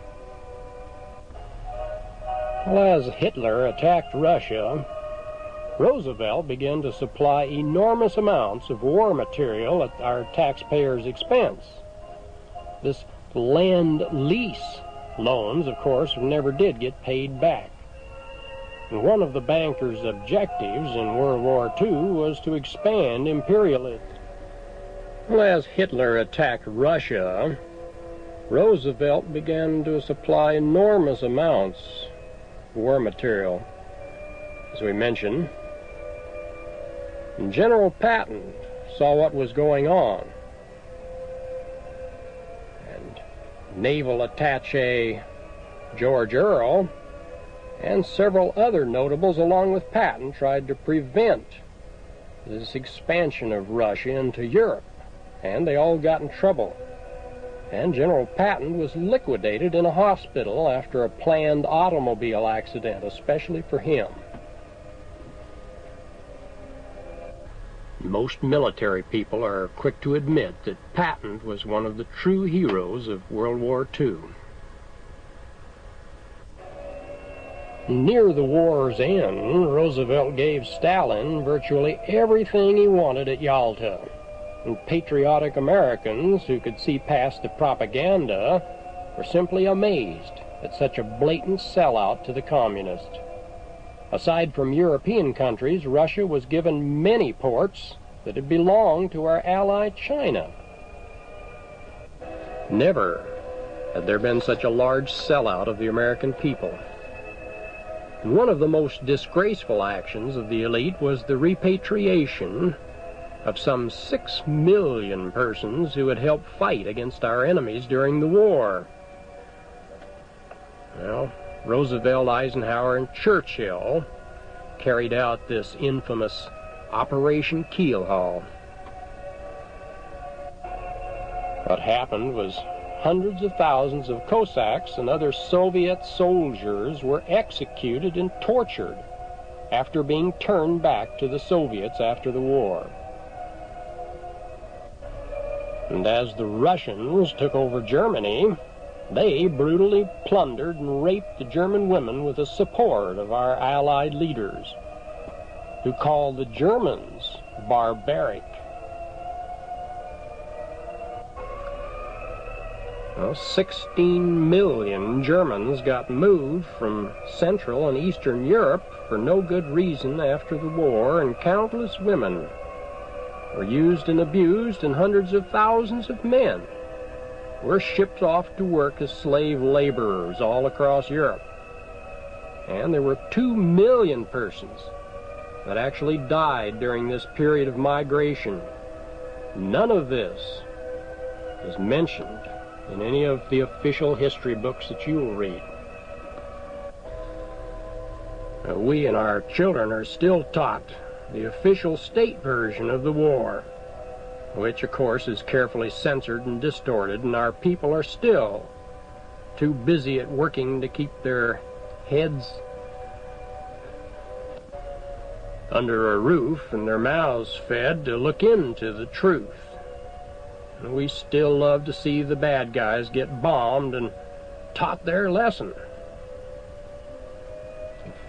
Well, as Hitler attacked Russia, Roosevelt began to supply enormous amounts of war material at our taxpayers' expense. This land lease loans, of course, never did get paid back. And one of the bankers' objectives in World War II was to expand imperialism. Well, as Hitler attacked Russia, Roosevelt began to supply enormous amounts of war material, as we mentioned. And General Patton saw what was going on, and Naval Attaché George Earle and several other notables along with Patton tried to prevent this expansion of Russia into Europe, and they all got in trouble. And General Patton was liquidated in a hospital after a planned automobile accident, especially for him. Most military people are quick to admit that Patton was one of the true heroes of World War II. Near the war's end, Roosevelt gave Stalin virtually everything he wanted at Yalta, and patriotic Americans who could see past the propaganda were simply amazed at such a blatant sellout to the communists. Aside from European countries, Russia was given many ports that had belonged to our ally China. Never had there been such a large sellout of the American people. And one of the most disgraceful actions of the elite was the repatriation of some 6 million persons who had helped fight against our enemies during the war. Well, Roosevelt, Eisenhower, and Churchill carried out this infamous Operation Keelhaul. What happened was hundreds of thousands of Cossacks and other Soviet soldiers were executed and tortured after being turned back to the Soviets after the war. And as the Russians took over Germany, they brutally plundered and raped the German women with the support of our Allied leaders, who called the Germans barbaric. Well, 16 million Germans got moved from Central and Eastern Europe for no good reason after the war, and countless women were used and abused, and hundreds of thousands of men were shipped off to work as slave laborers all across Europe. And there were 2 million persons that actually died during this period of migration. None of this is mentioned in any of the official history books that you will read. We and our children are still taught the official state version of the war, which of course is carefully censored and distorted, and our people are still too busy at working to keep their heads under a roof and their mouths fed to look into the truth. And we still love to see the bad guys get bombed and taught their lesson.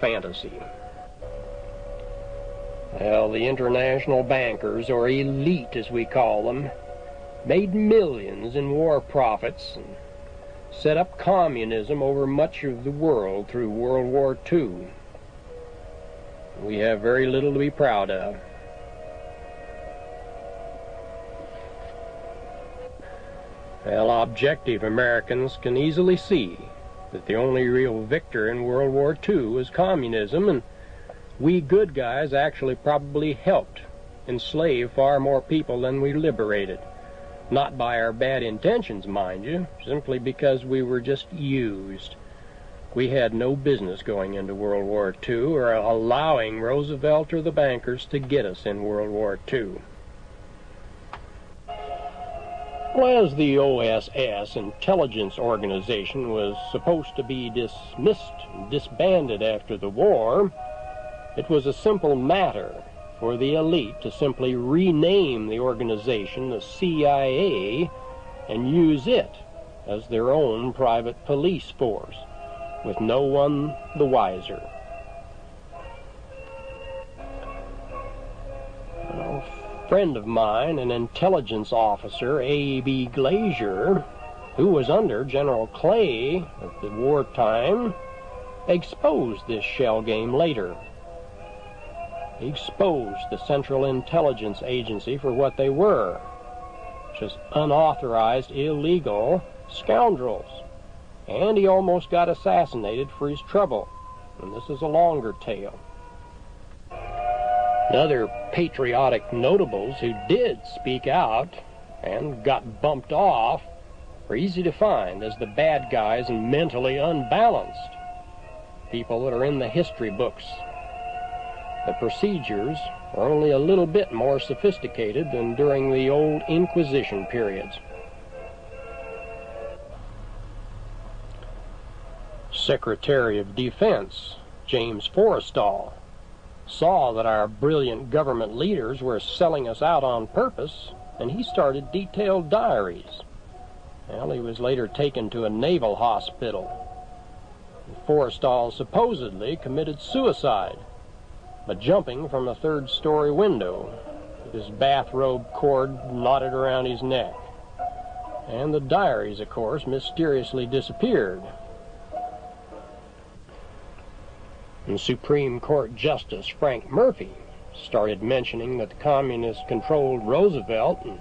Fantasy. Well, the international bankers, or elite as we call them, made millions in war profits and set up communism over much of the world through World War II. We have very little to be proud of. Well, objective Americans can easily see that the only real victor in World War II was communism, and we good guys actually probably helped enslave far more people than we liberated. Not by our bad intentions, mind you, simply because we were just used. We had no business going into World War II or allowing Roosevelt or the bankers to get us in World War II. Well, as the OSS intelligence organization was supposed to be disbanded after the war, it was a simple matter for the elite to simply rename the organization the CIA and use it as their own private police force, with no one the wiser. A friend of mine, an intelligence officer, A.B. Glazier, who was under General Clay at the wartime, exposed this shell game later. He exposed the Central Intelligence Agency for what they were, just unauthorized, illegal scoundrels. And he almost got assassinated for his trouble. And this is a longer tale. Other patriotic notables who did speak out and got bumped off were easy to find as the bad guys and mentally unbalanced. People that are in the history books. The procedures are only a little bit more sophisticated than during the old Inquisition periods. Secretary of Defense James Forrestal saw that our brilliant government leaders were selling us out on purpose, and he started detailed diaries. Well, he was later taken to a naval hospital. Forrestal supposedly committed suicide by jumping from a third-story window with his bathrobe cord knotted around his neck. And the diaries, of course, mysteriously disappeared. And Supreme Court Justice Frank Murphy started mentioning that the communists controlled Roosevelt and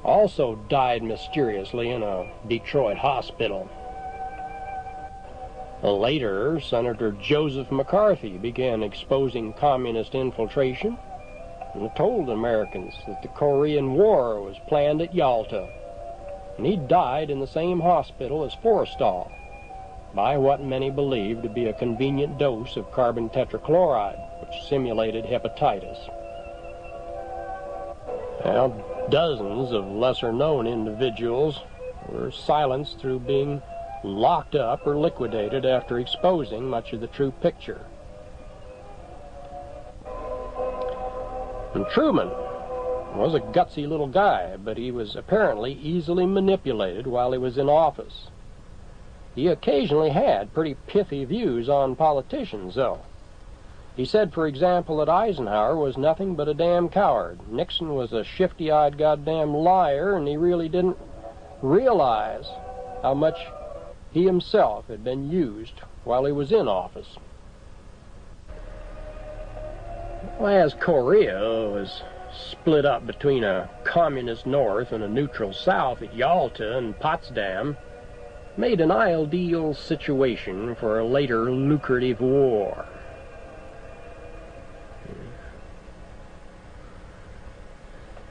also died mysteriously in a Detroit hospital. Later, Senator Joseph McCarthy began exposing communist infiltration and told Americans that the Korean War was planned at Yalta, and he died in the same hospital as Forrestal by what many believed to be a convenient dose of carbon tetrachloride, which simulated hepatitis. Well, dozens of lesser-known individuals were silenced through being locked up or liquidated after exposing much of the true picture. And Truman was a gutsy little guy, but he was apparently easily manipulated while he was in office. He occasionally had pretty pithy views on politicians, though. He said, for example, that Eisenhower was nothing but a damn coward. Nixon was a shifty-eyed goddamn liar, and he really didn't realize how much he himself had been used while he was in office. Well, as Korea was split up between a communist North and a neutral South at Yalta and Potsdam, made an ideal situation for a later lucrative war.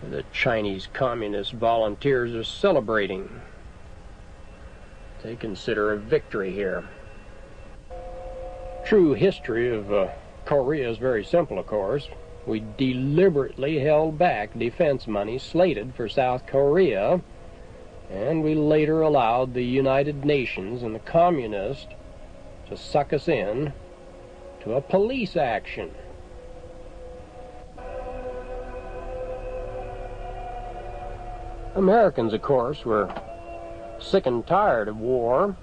The Chinese Communist volunteers are celebrating. They consider a victory here. True history of Korea is very simple, of course. We deliberately held back defense money slated for South Korea, and we later allowed the United Nations and the communists to suck us in to a police action. Americans, of course, were sick and tired of war,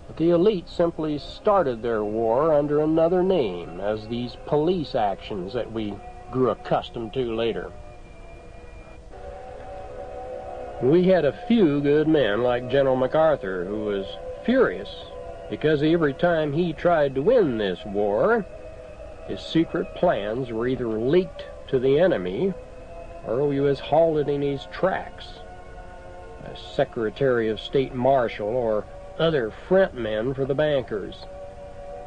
but the elite simply started their war under another name as these police actions that we grew accustomed to later. We had a few good men like General MacArthur, who was furious because every time he tried to win this war, his secret plans were either leaked to the enemy or he was halted in his tracks as Secretary of State Marshal or other front men for the bankers.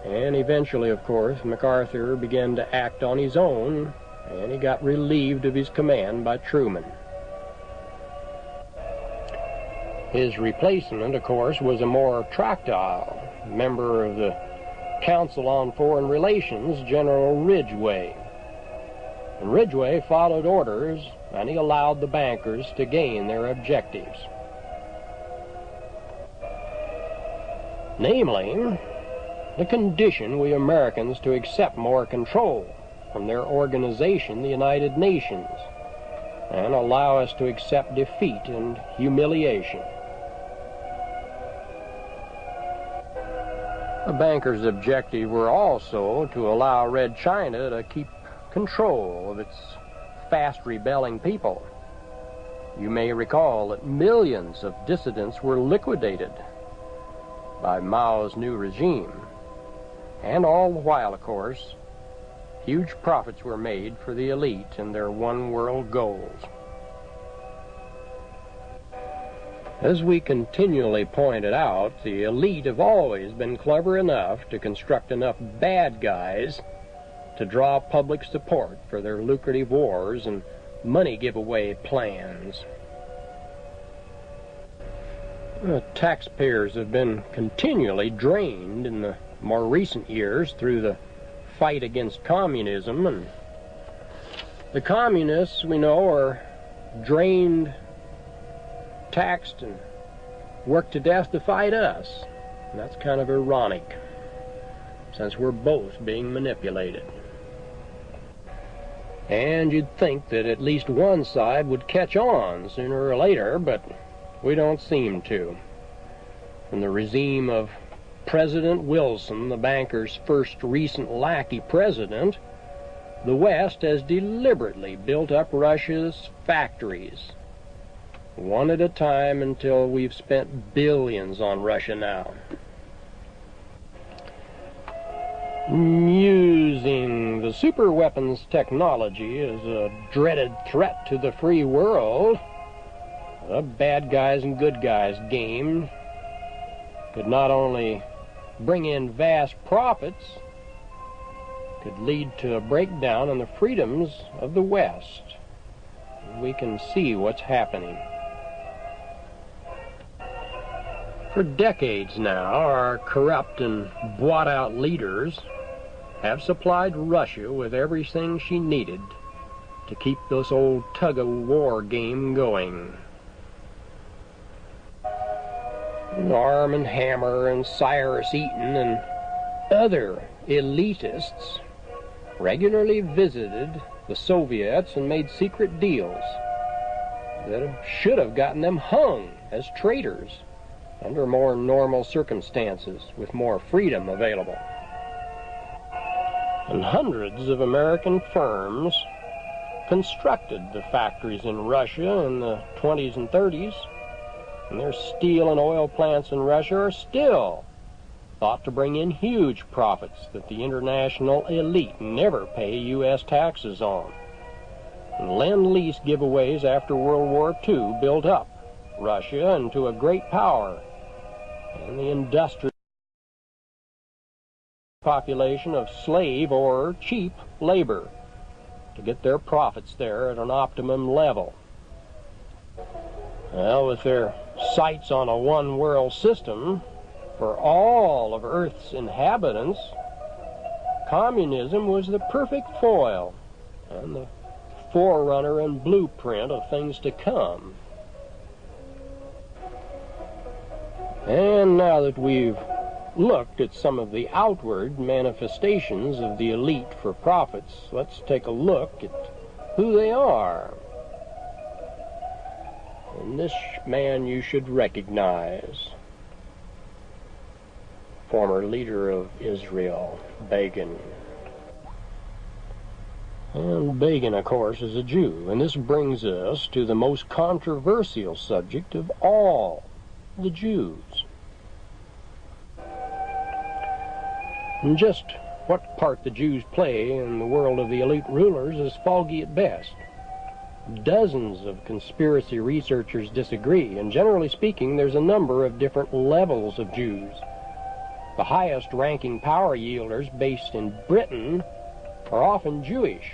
And eventually, of course, MacArthur began to act on his own, and he got relieved of his command by Truman. His replacement, of course, was a more tractile member of the Council on Foreign Relations, General Ridgway. And Ridgway followed orders, and he allowed the bankers to gain their objectives. Namely, the condition we Americans to accept more control from their organization, the United Nations, and allow us to accept defeat and humiliation. The bankers' objective were also to allow Red China to keep control of its fast rebelling people. You may recall that millions of dissidents were liquidated by Mao's new regime. And all the while, of course, huge profits were made for the elite and their one-world goals. As we continually pointed out, the elite have always been clever enough to construct enough bad guys to draw public support for their lucrative wars and money giveaway plans. Taxpayers have been continually drained in the more recent years through the fight against communism, and the communists, we know, are drained, taxed, and worked to death to fight us. And that's kind of ironic, since we're both being manipulated. And you'd think that at least one side would catch on sooner or later, but we don't seem to. From the regime of President Wilson, the bankers' first recent lackey president, the West has deliberately built up Russia's factories, one at a time, until we've spent billions on Russia now. Using the superweapons technology as a dreaded threat to the free world, the bad guys and good guys game could not only bring in vast profits, could lead to a breakdown in the freedoms of the West. We can see what's happening. For decades now, our corrupt and bought-out leaders have supplied Russia with everything she needed to keep this old tug-of-war game going. Arm and Hammer and Cyrus Eaton and other elitists regularly visited the Soviets and made secret deals that should have gotten them hung as traitors under more normal circumstances with more freedom available. And hundreds of American firms constructed the factories in Russia in the 20s and 30s, and their steel and oil plants in Russia are still thought to bring in huge profits that the international elite never pay U.S. taxes on. And Lend-Lease giveaways after World War II built up Russia into a great power, and the industrial population of slave or cheap labor to get their profits there at an optimum level. Well, with their sights on a one-world system for all of Earth's inhabitants, communism was the perfect foil and the forerunner and blueprint of things to come. And now that we've looked at some of the outward manifestations of the elite for profits, let's take a look at who they are. And this man you should recognize. Former leader of Israel, Begin. And Begin, of course, is a Jew. And this brings us to the most controversial subject of all, the Jews. And just what part the Jews play in the world of the elite rulers is foggy at best. Dozens of conspiracy researchers disagree, and generally speaking, there's a number of different levels of Jews. The highest-ranking power yielders based in Britain are often Jewish,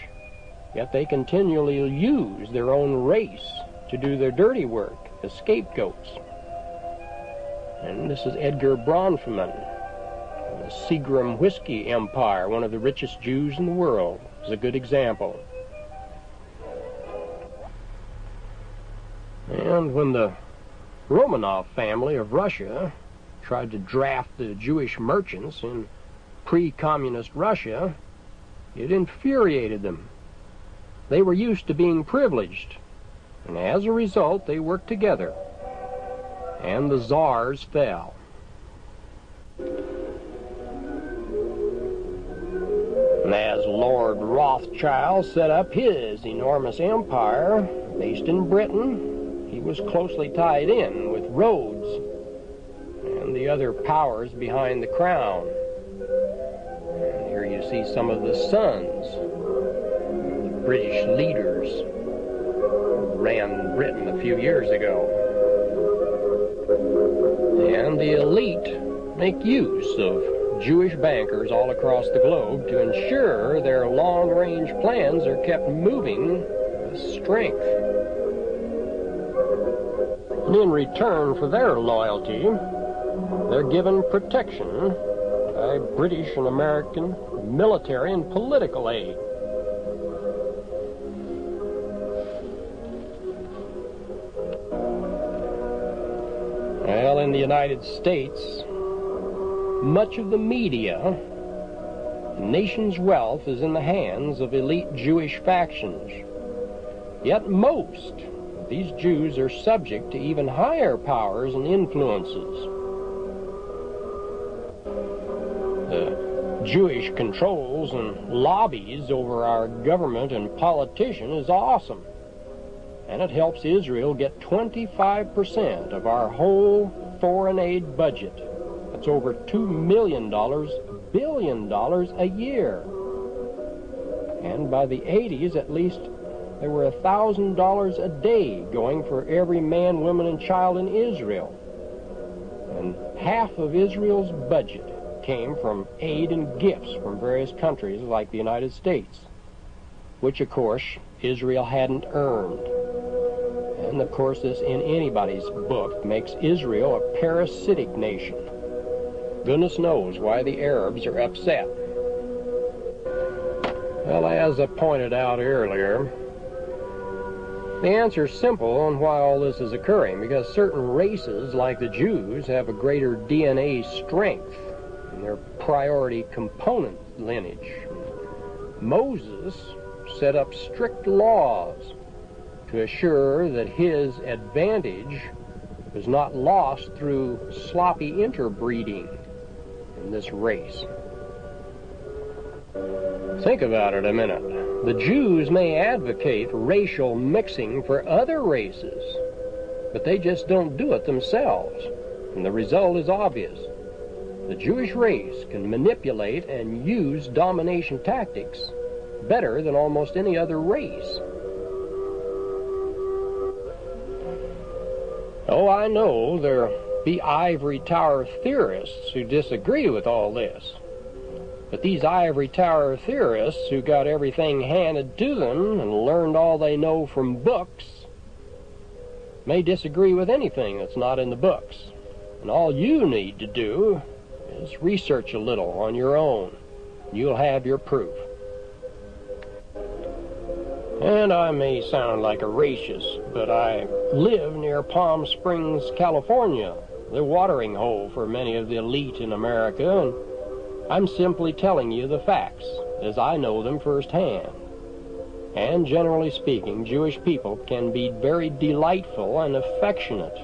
yet they continually use their own race to do their dirty work as scapegoats. And this is Edgar Bronfman. The Seagram Whiskey Empire, one of the richest Jews in the world, is a good example. And when the Romanov family of Russia tried to draft the Jewish merchants in pre-communist Russia, it infuriated them. They were used to being privileged, and as a result they worked together, and the czars fell. And as Lord Rothschild set up his enormous empire based in Britain, he was closely tied in with Rhodes and the other powers behind the crown. And here you see some of the sons of the British leaders who ran Britain a few years ago. And the elite make use of Jewish bankers all across the globe to ensure their long-range plans are kept moving with strength. And in return for their loyalty, they're given protection by British and American military and political aid. Well, in the United States, much of the media, the nation's wealth is in the hands of elite Jewish factions. Yet most of these Jews are subject to even higher powers and influences. The Jewish controls and lobbies over our government and politicians is awesome. And it helps Israel get 25% of our whole foreign aid budget. That's over $2 billion a year. And by the 80s, at least, there were $1,000 a day going for every man, woman, and child in Israel. And half of Israel's budget came from aid and gifts from various countries like the United States, which, of course, Israel hadn't earned. And, of course, this in anybody's book makes Israel a parasitic nation. Goodness knows why the Arabs are upset. Well, as I pointed out earlier, the answer is simple on why all this is occurring, because certain races, like the Jews, have a greater DNA strength in their priority component lineage. Moses set up strict laws to assure that his advantage was not lost through sloppy interbreeding in this race. Think about it a minute. The Jews may advocate racial mixing for other races, but they just don't do it themselves. And the result is obvious. The Jewish race can manipulate and use domination tactics better than almost any other race. Oh, I know there be ivory tower theorists who disagree with all this. But these ivory tower theorists who got everything handed to them and learned all they know from books may disagree with anything that's not in the books. And all you need to do is research a little on your own. You'll have your proof. And I may sound like a racist, but I live near Palm Springs, California, the watering hole for many of the elite in America, and I'm simply telling you the facts as I know them firsthand. And generally speaking, Jewish people can be very delightful and affectionate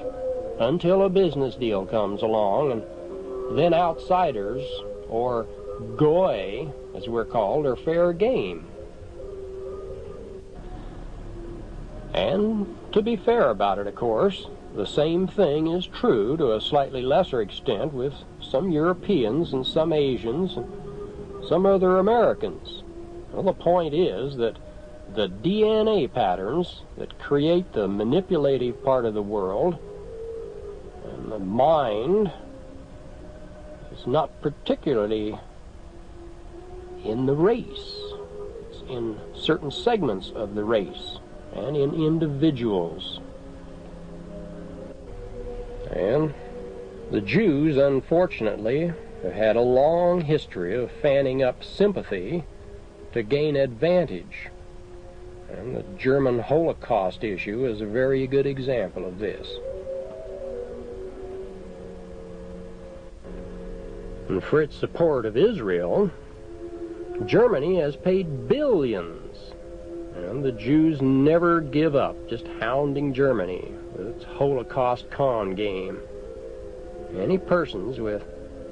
until a business deal comes along, and then outsiders, or goy, as we're called, are fair game. And to be fair about it, of course, the same thing is true to a slightly lesser extent with some Europeans and some Asians and some other Americans. Well, the point is that the DNA patterns that create the manipulative part of the world and the mind is not particularly in the race. It's in certain segments of the race and in individuals. And The Jews, unfortunately, have had a long history of fanning up sympathy to gain advantage. And the German Holocaust issue is a very good example of this. And for its support of Israel, Germany has paid billions. And the Jews never give up, just hounding Germany with its Holocaust con game. Any persons with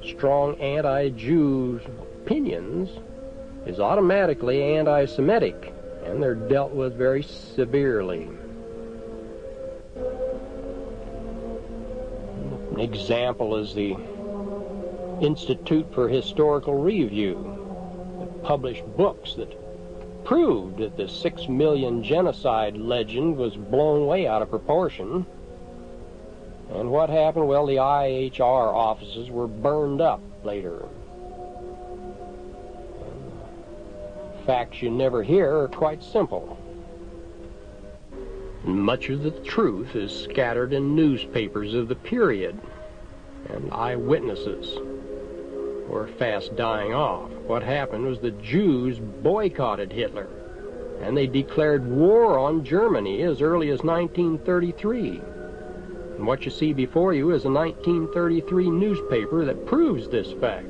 strong anti-Jew opinions is automatically anti-Semitic, and they're dealt with very severely. An example is the Institute for Historical Review, that published books that proved that the 6 million genocide legend was blown way out of proportion. And what happened? Well, the IHR offices were burned up later. And facts you never hear are quite simple. Much of the truth is scattered in newspapers of the period, and eyewitnesses were fast dying off. What happened was the Jews boycotted Hitler, and they declared war on Germany as early as 1933. And what you see before you is a 1933 newspaper that proves this fact.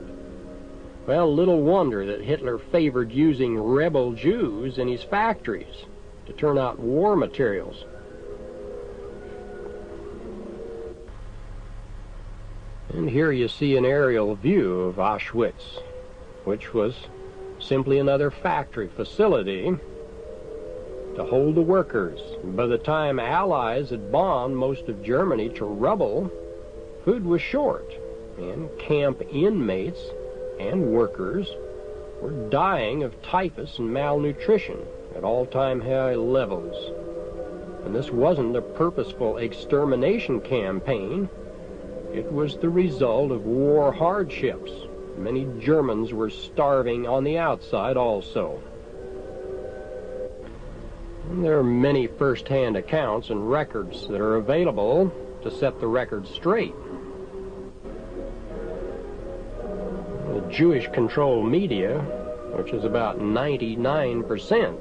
Well, little wonder that Hitler favored using rebel Jews in his factories to turn out war materials. And here you see an aerial view of Auschwitz, which was simply another factory facility to hold the workers. By the time Allies had bombed most of Germany to rubble, food was short, and camp inmates and workers were dying of typhus and malnutrition at all-time high levels. And this wasn't a purposeful extermination campaign. It was the result of war hardships. Many Germans were starving on the outside also. And there are many first-hand accounts and records that are available to set the record straight. The Jewish-controlled media, which is about 99%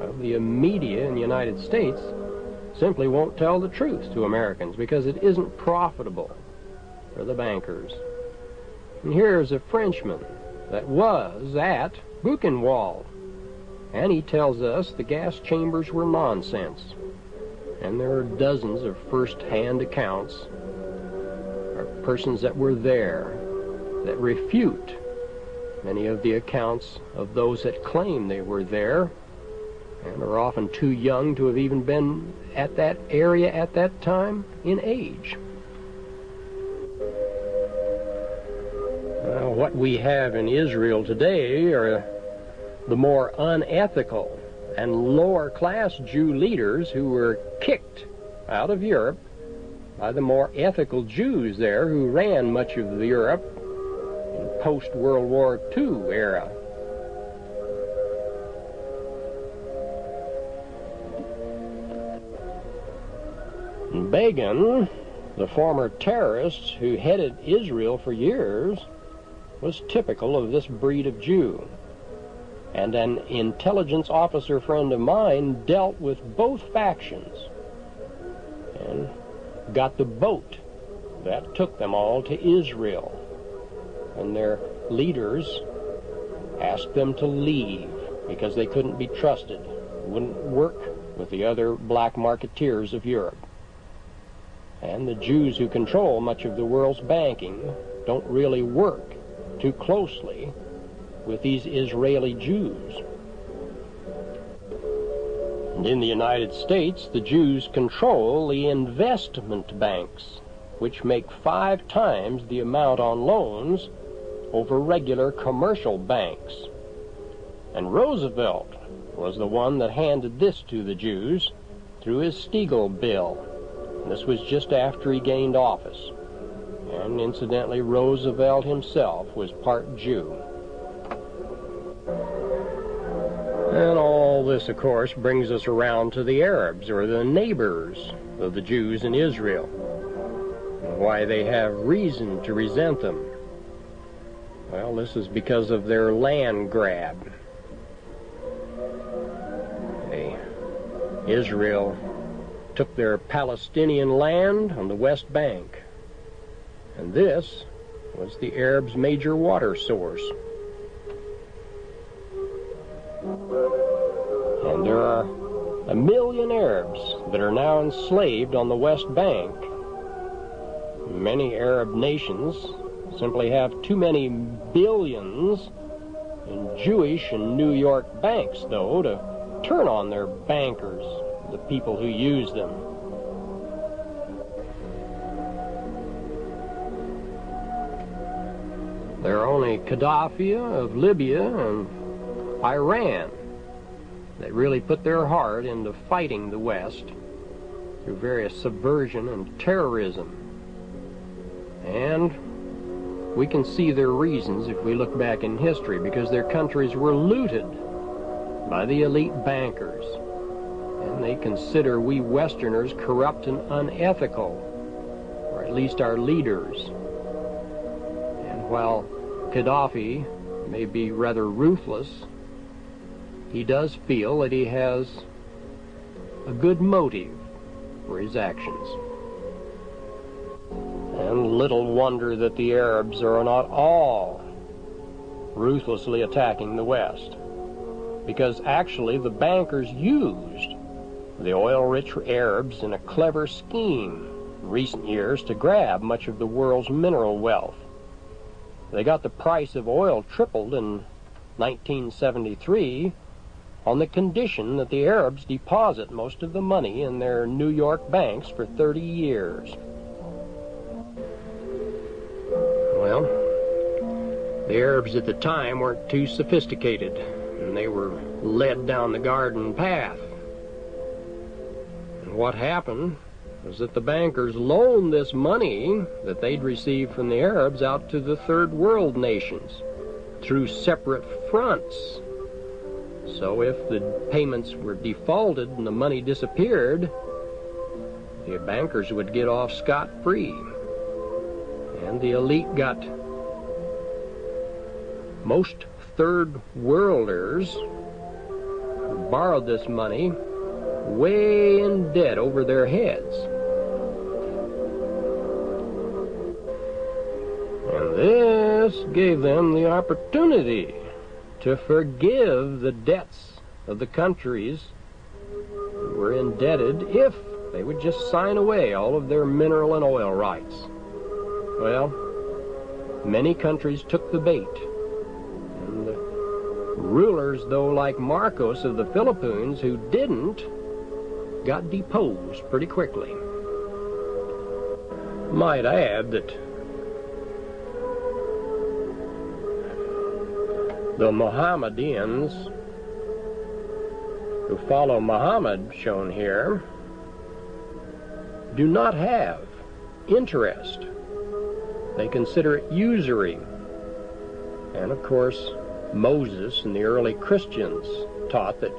of the media in the United States, simply won't tell the truth to Americans because it isn't profitable for the bankers. And here's a Frenchman that was at Buchenwald, and he tells us the gas chambers were nonsense. And there are dozens of first-hand accounts of persons that were there that refute many of the accounts of those that claim they were there and are often too young to have even been at that area at that time in age. What we have in Israel today are the more unethical and lower-class Jew leaders who were kicked out of Europe by the more ethical Jews there who ran much of Europe in post-World War II era. Begin, the former terrorist who headed Israel for years, was typical of this breed of Jew. And an intelligence officer friend of mine dealt with both factions and got the boat that took them all to Israel. And their leaders asked them to leave because they couldn't be trusted, wouldn't work with the other black marketeers of Europe. And the Jews who control much of the world's banking don't really work too closely with these Israeli Jews. And in the United States, the Jews control the investment banks, which make 5 times the amount on loans over regular commercial banks. And Roosevelt was the one that handed this to the Jews through his Stiegel bill. And this was just after he gained office. And incidentally, Roosevelt himself was part Jew. And all this, of course, brings us around to the Arabs, or the neighbors of the Jews in Israel. Why they have reason to resent them? Well, this is because of their land grab. Israel took their Palestinian land on the West Bank, and this was the Arabs' major water source. And there are 1 million Arabs that are now enslaved on the West Bank. Many Arab nations simply have too many billions in Jewish and New York banks, though, to turn on their bankers, the people who use them. There are only Gaddafi of Libya and Iran that really put their heart into fighting the West through various subversion and terrorism. And we can see their reasons if we look back in history, because their countries were looted by the elite bankers, and they consider we Westerners corrupt and unethical, or at least our leaders. And while Gaddafi may be rather ruthless, he does feel that he has a good motive for his actions. And little wonder that the Arabs are not all ruthlessly attacking the West, because actually the bankers used the oil-rich Arabs in a clever scheme in recent years to grab much of the world's mineral wealth. They got the price of oil tripled in 1973 on the condition that the Arabs deposit most of the money in their New York banks for 30 years. Well, the Arabs at the time weren't too sophisticated, and they were led down the garden path. And what happened was that the bankers loaned this money that they'd received from the Arabs out to the third world nations through separate fronts. So if the payments were defaulted and the money disappeared, the bankers would get off scot-free. And the elite got most third worlders who borrowed this money way in debt over their heads. And this gave them the opportunity to forgive the debts of the countries who were indebted if they would just sign away all of their mineral and oil rights. Well, many countries took the bait. And the rulers, though, like Marcos of the Philippines, who didn't, got deposed pretty quickly. Might add that the Mohammedans who follow Muhammad, shown here, do not have interest. They consider it usury. And of course, Moses and the early Christians taught that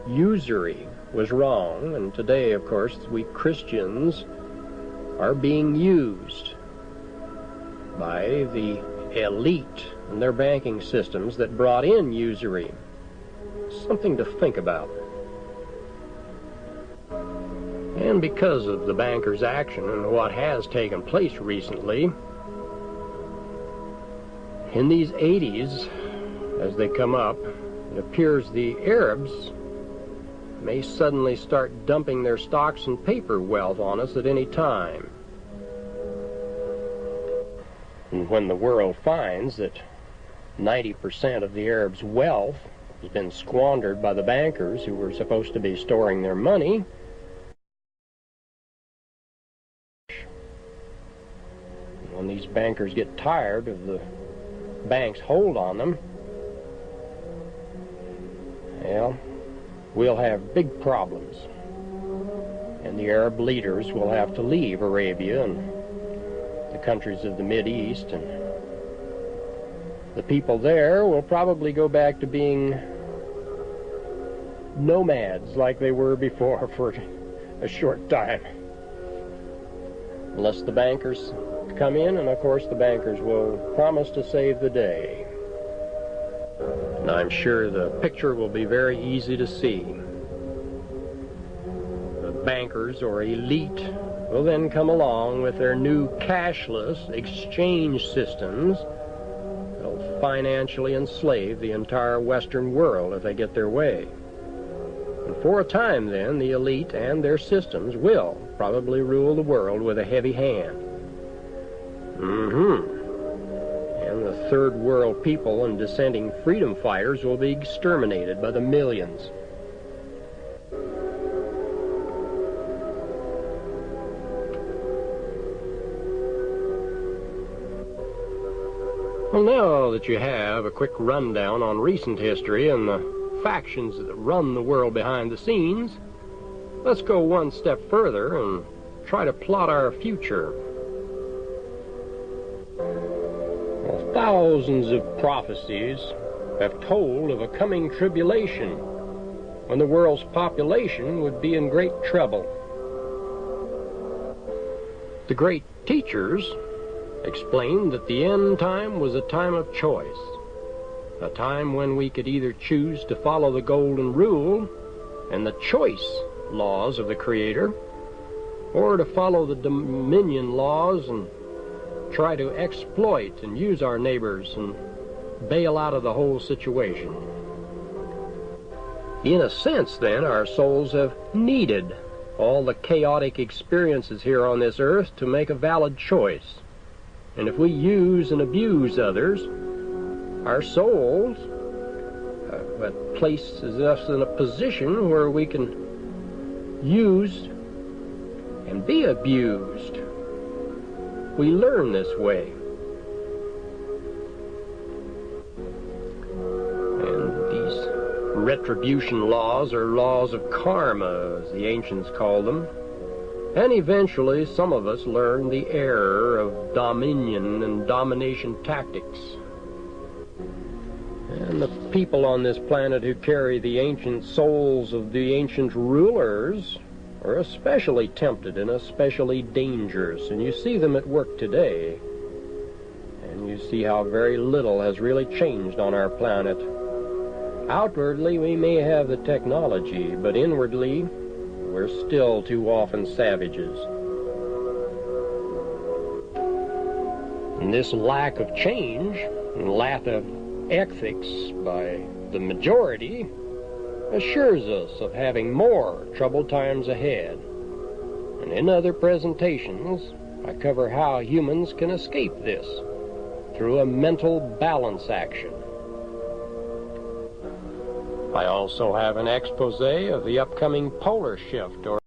usury was wrong, and today, of course, we Christians are being used by the elite and their banking systems that brought in usury. Something to think about. And because of the bankers' action and what has taken place recently, in these 80s, as they come up, it appears the Arabs may suddenly start dumping their stocks and paper wealth on us at any time. And when the world finds that 90% of the Arabs' wealth has been squandered by the bankers who were supposed to be storing their money, when these bankers get tired of the bank's hold on them, well, we'll have big problems. And the Arab leaders will have to leave Arabia and the countries of the Mideast, and the people there will probably go back to being nomads like they were before for a short time. unless the bankers come in, and of course the bankers will promise to save the day. And I'm sure the picture will be very easy to see. The bankers or elite will then come along with their new cashless exchange systems that'll financially enslave the entire Western world if they get their way. And for a time then, the elite and their systems will probably rule the world with a heavy hand. And the third world people and dissenting freedom fighters will be exterminated by the millions. Well, now that you have a quick rundown on recent history and the factions that run the world behind the scenes, let's go one step further and try to plot our future. Well, thousands of prophecies have told of a coming tribulation when the world's population would be in great trouble. The great teachers explained that the end time was a time of choice, a time when we could either choose to follow the golden rule and the choice laws of the Creator, or to follow the dominion laws and try to exploit and use our neighbors and bail out of the whole situation. In a sense, then, our souls have needed all the chaotic experiences here on this earth to make a valid choice. And if we use and abuse others, our souls places us in a position where we can use and be abused. We learn this way. And these retribution laws are laws of karma, as the ancients called them. And eventually some of us learn the error of dominion and domination tactics. And the people on this planet who carry the ancient souls of the ancient rulers are especially tempted and especially dangerous. And you see them at work today. And you see how very little has really changed on our planet. Outwardly, we may have the technology, but inwardly, we're still too often savages. And this lack of change and lack of ethics by the majority assures us of having more troubled times ahead. And in other presentations, I cover how humans can escape this through a mental balance action. I also have an expose of the upcoming polar shift, or